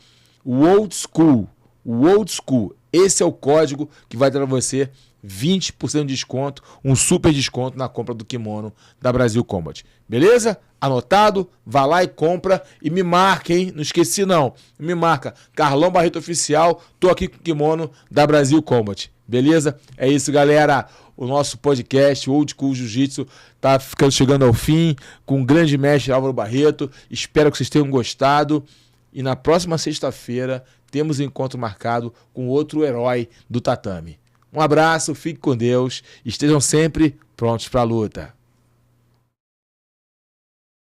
o Old School. Esse é o código que vai dar pra você 20% de desconto, um super desconto na compra do kimono da Brasil Combat. Beleza? Anotado? Vá lá e compra e me marca, hein? Não esqueci não. Me marca. Carlão Barreto Oficial, tô aqui com o kimono da Brasil Combat. Beleza? É isso, galera. O nosso podcast, o Old School Jiu-Jitsu, tá chegando ao fim com o grande mestre Álvaro Barreto. Espero que vocês tenham gostado. E na próxima sexta-feira temos um encontro marcado com outro herói do tatame. Um abraço, fique com Deus, estejam sempre prontos para a luta.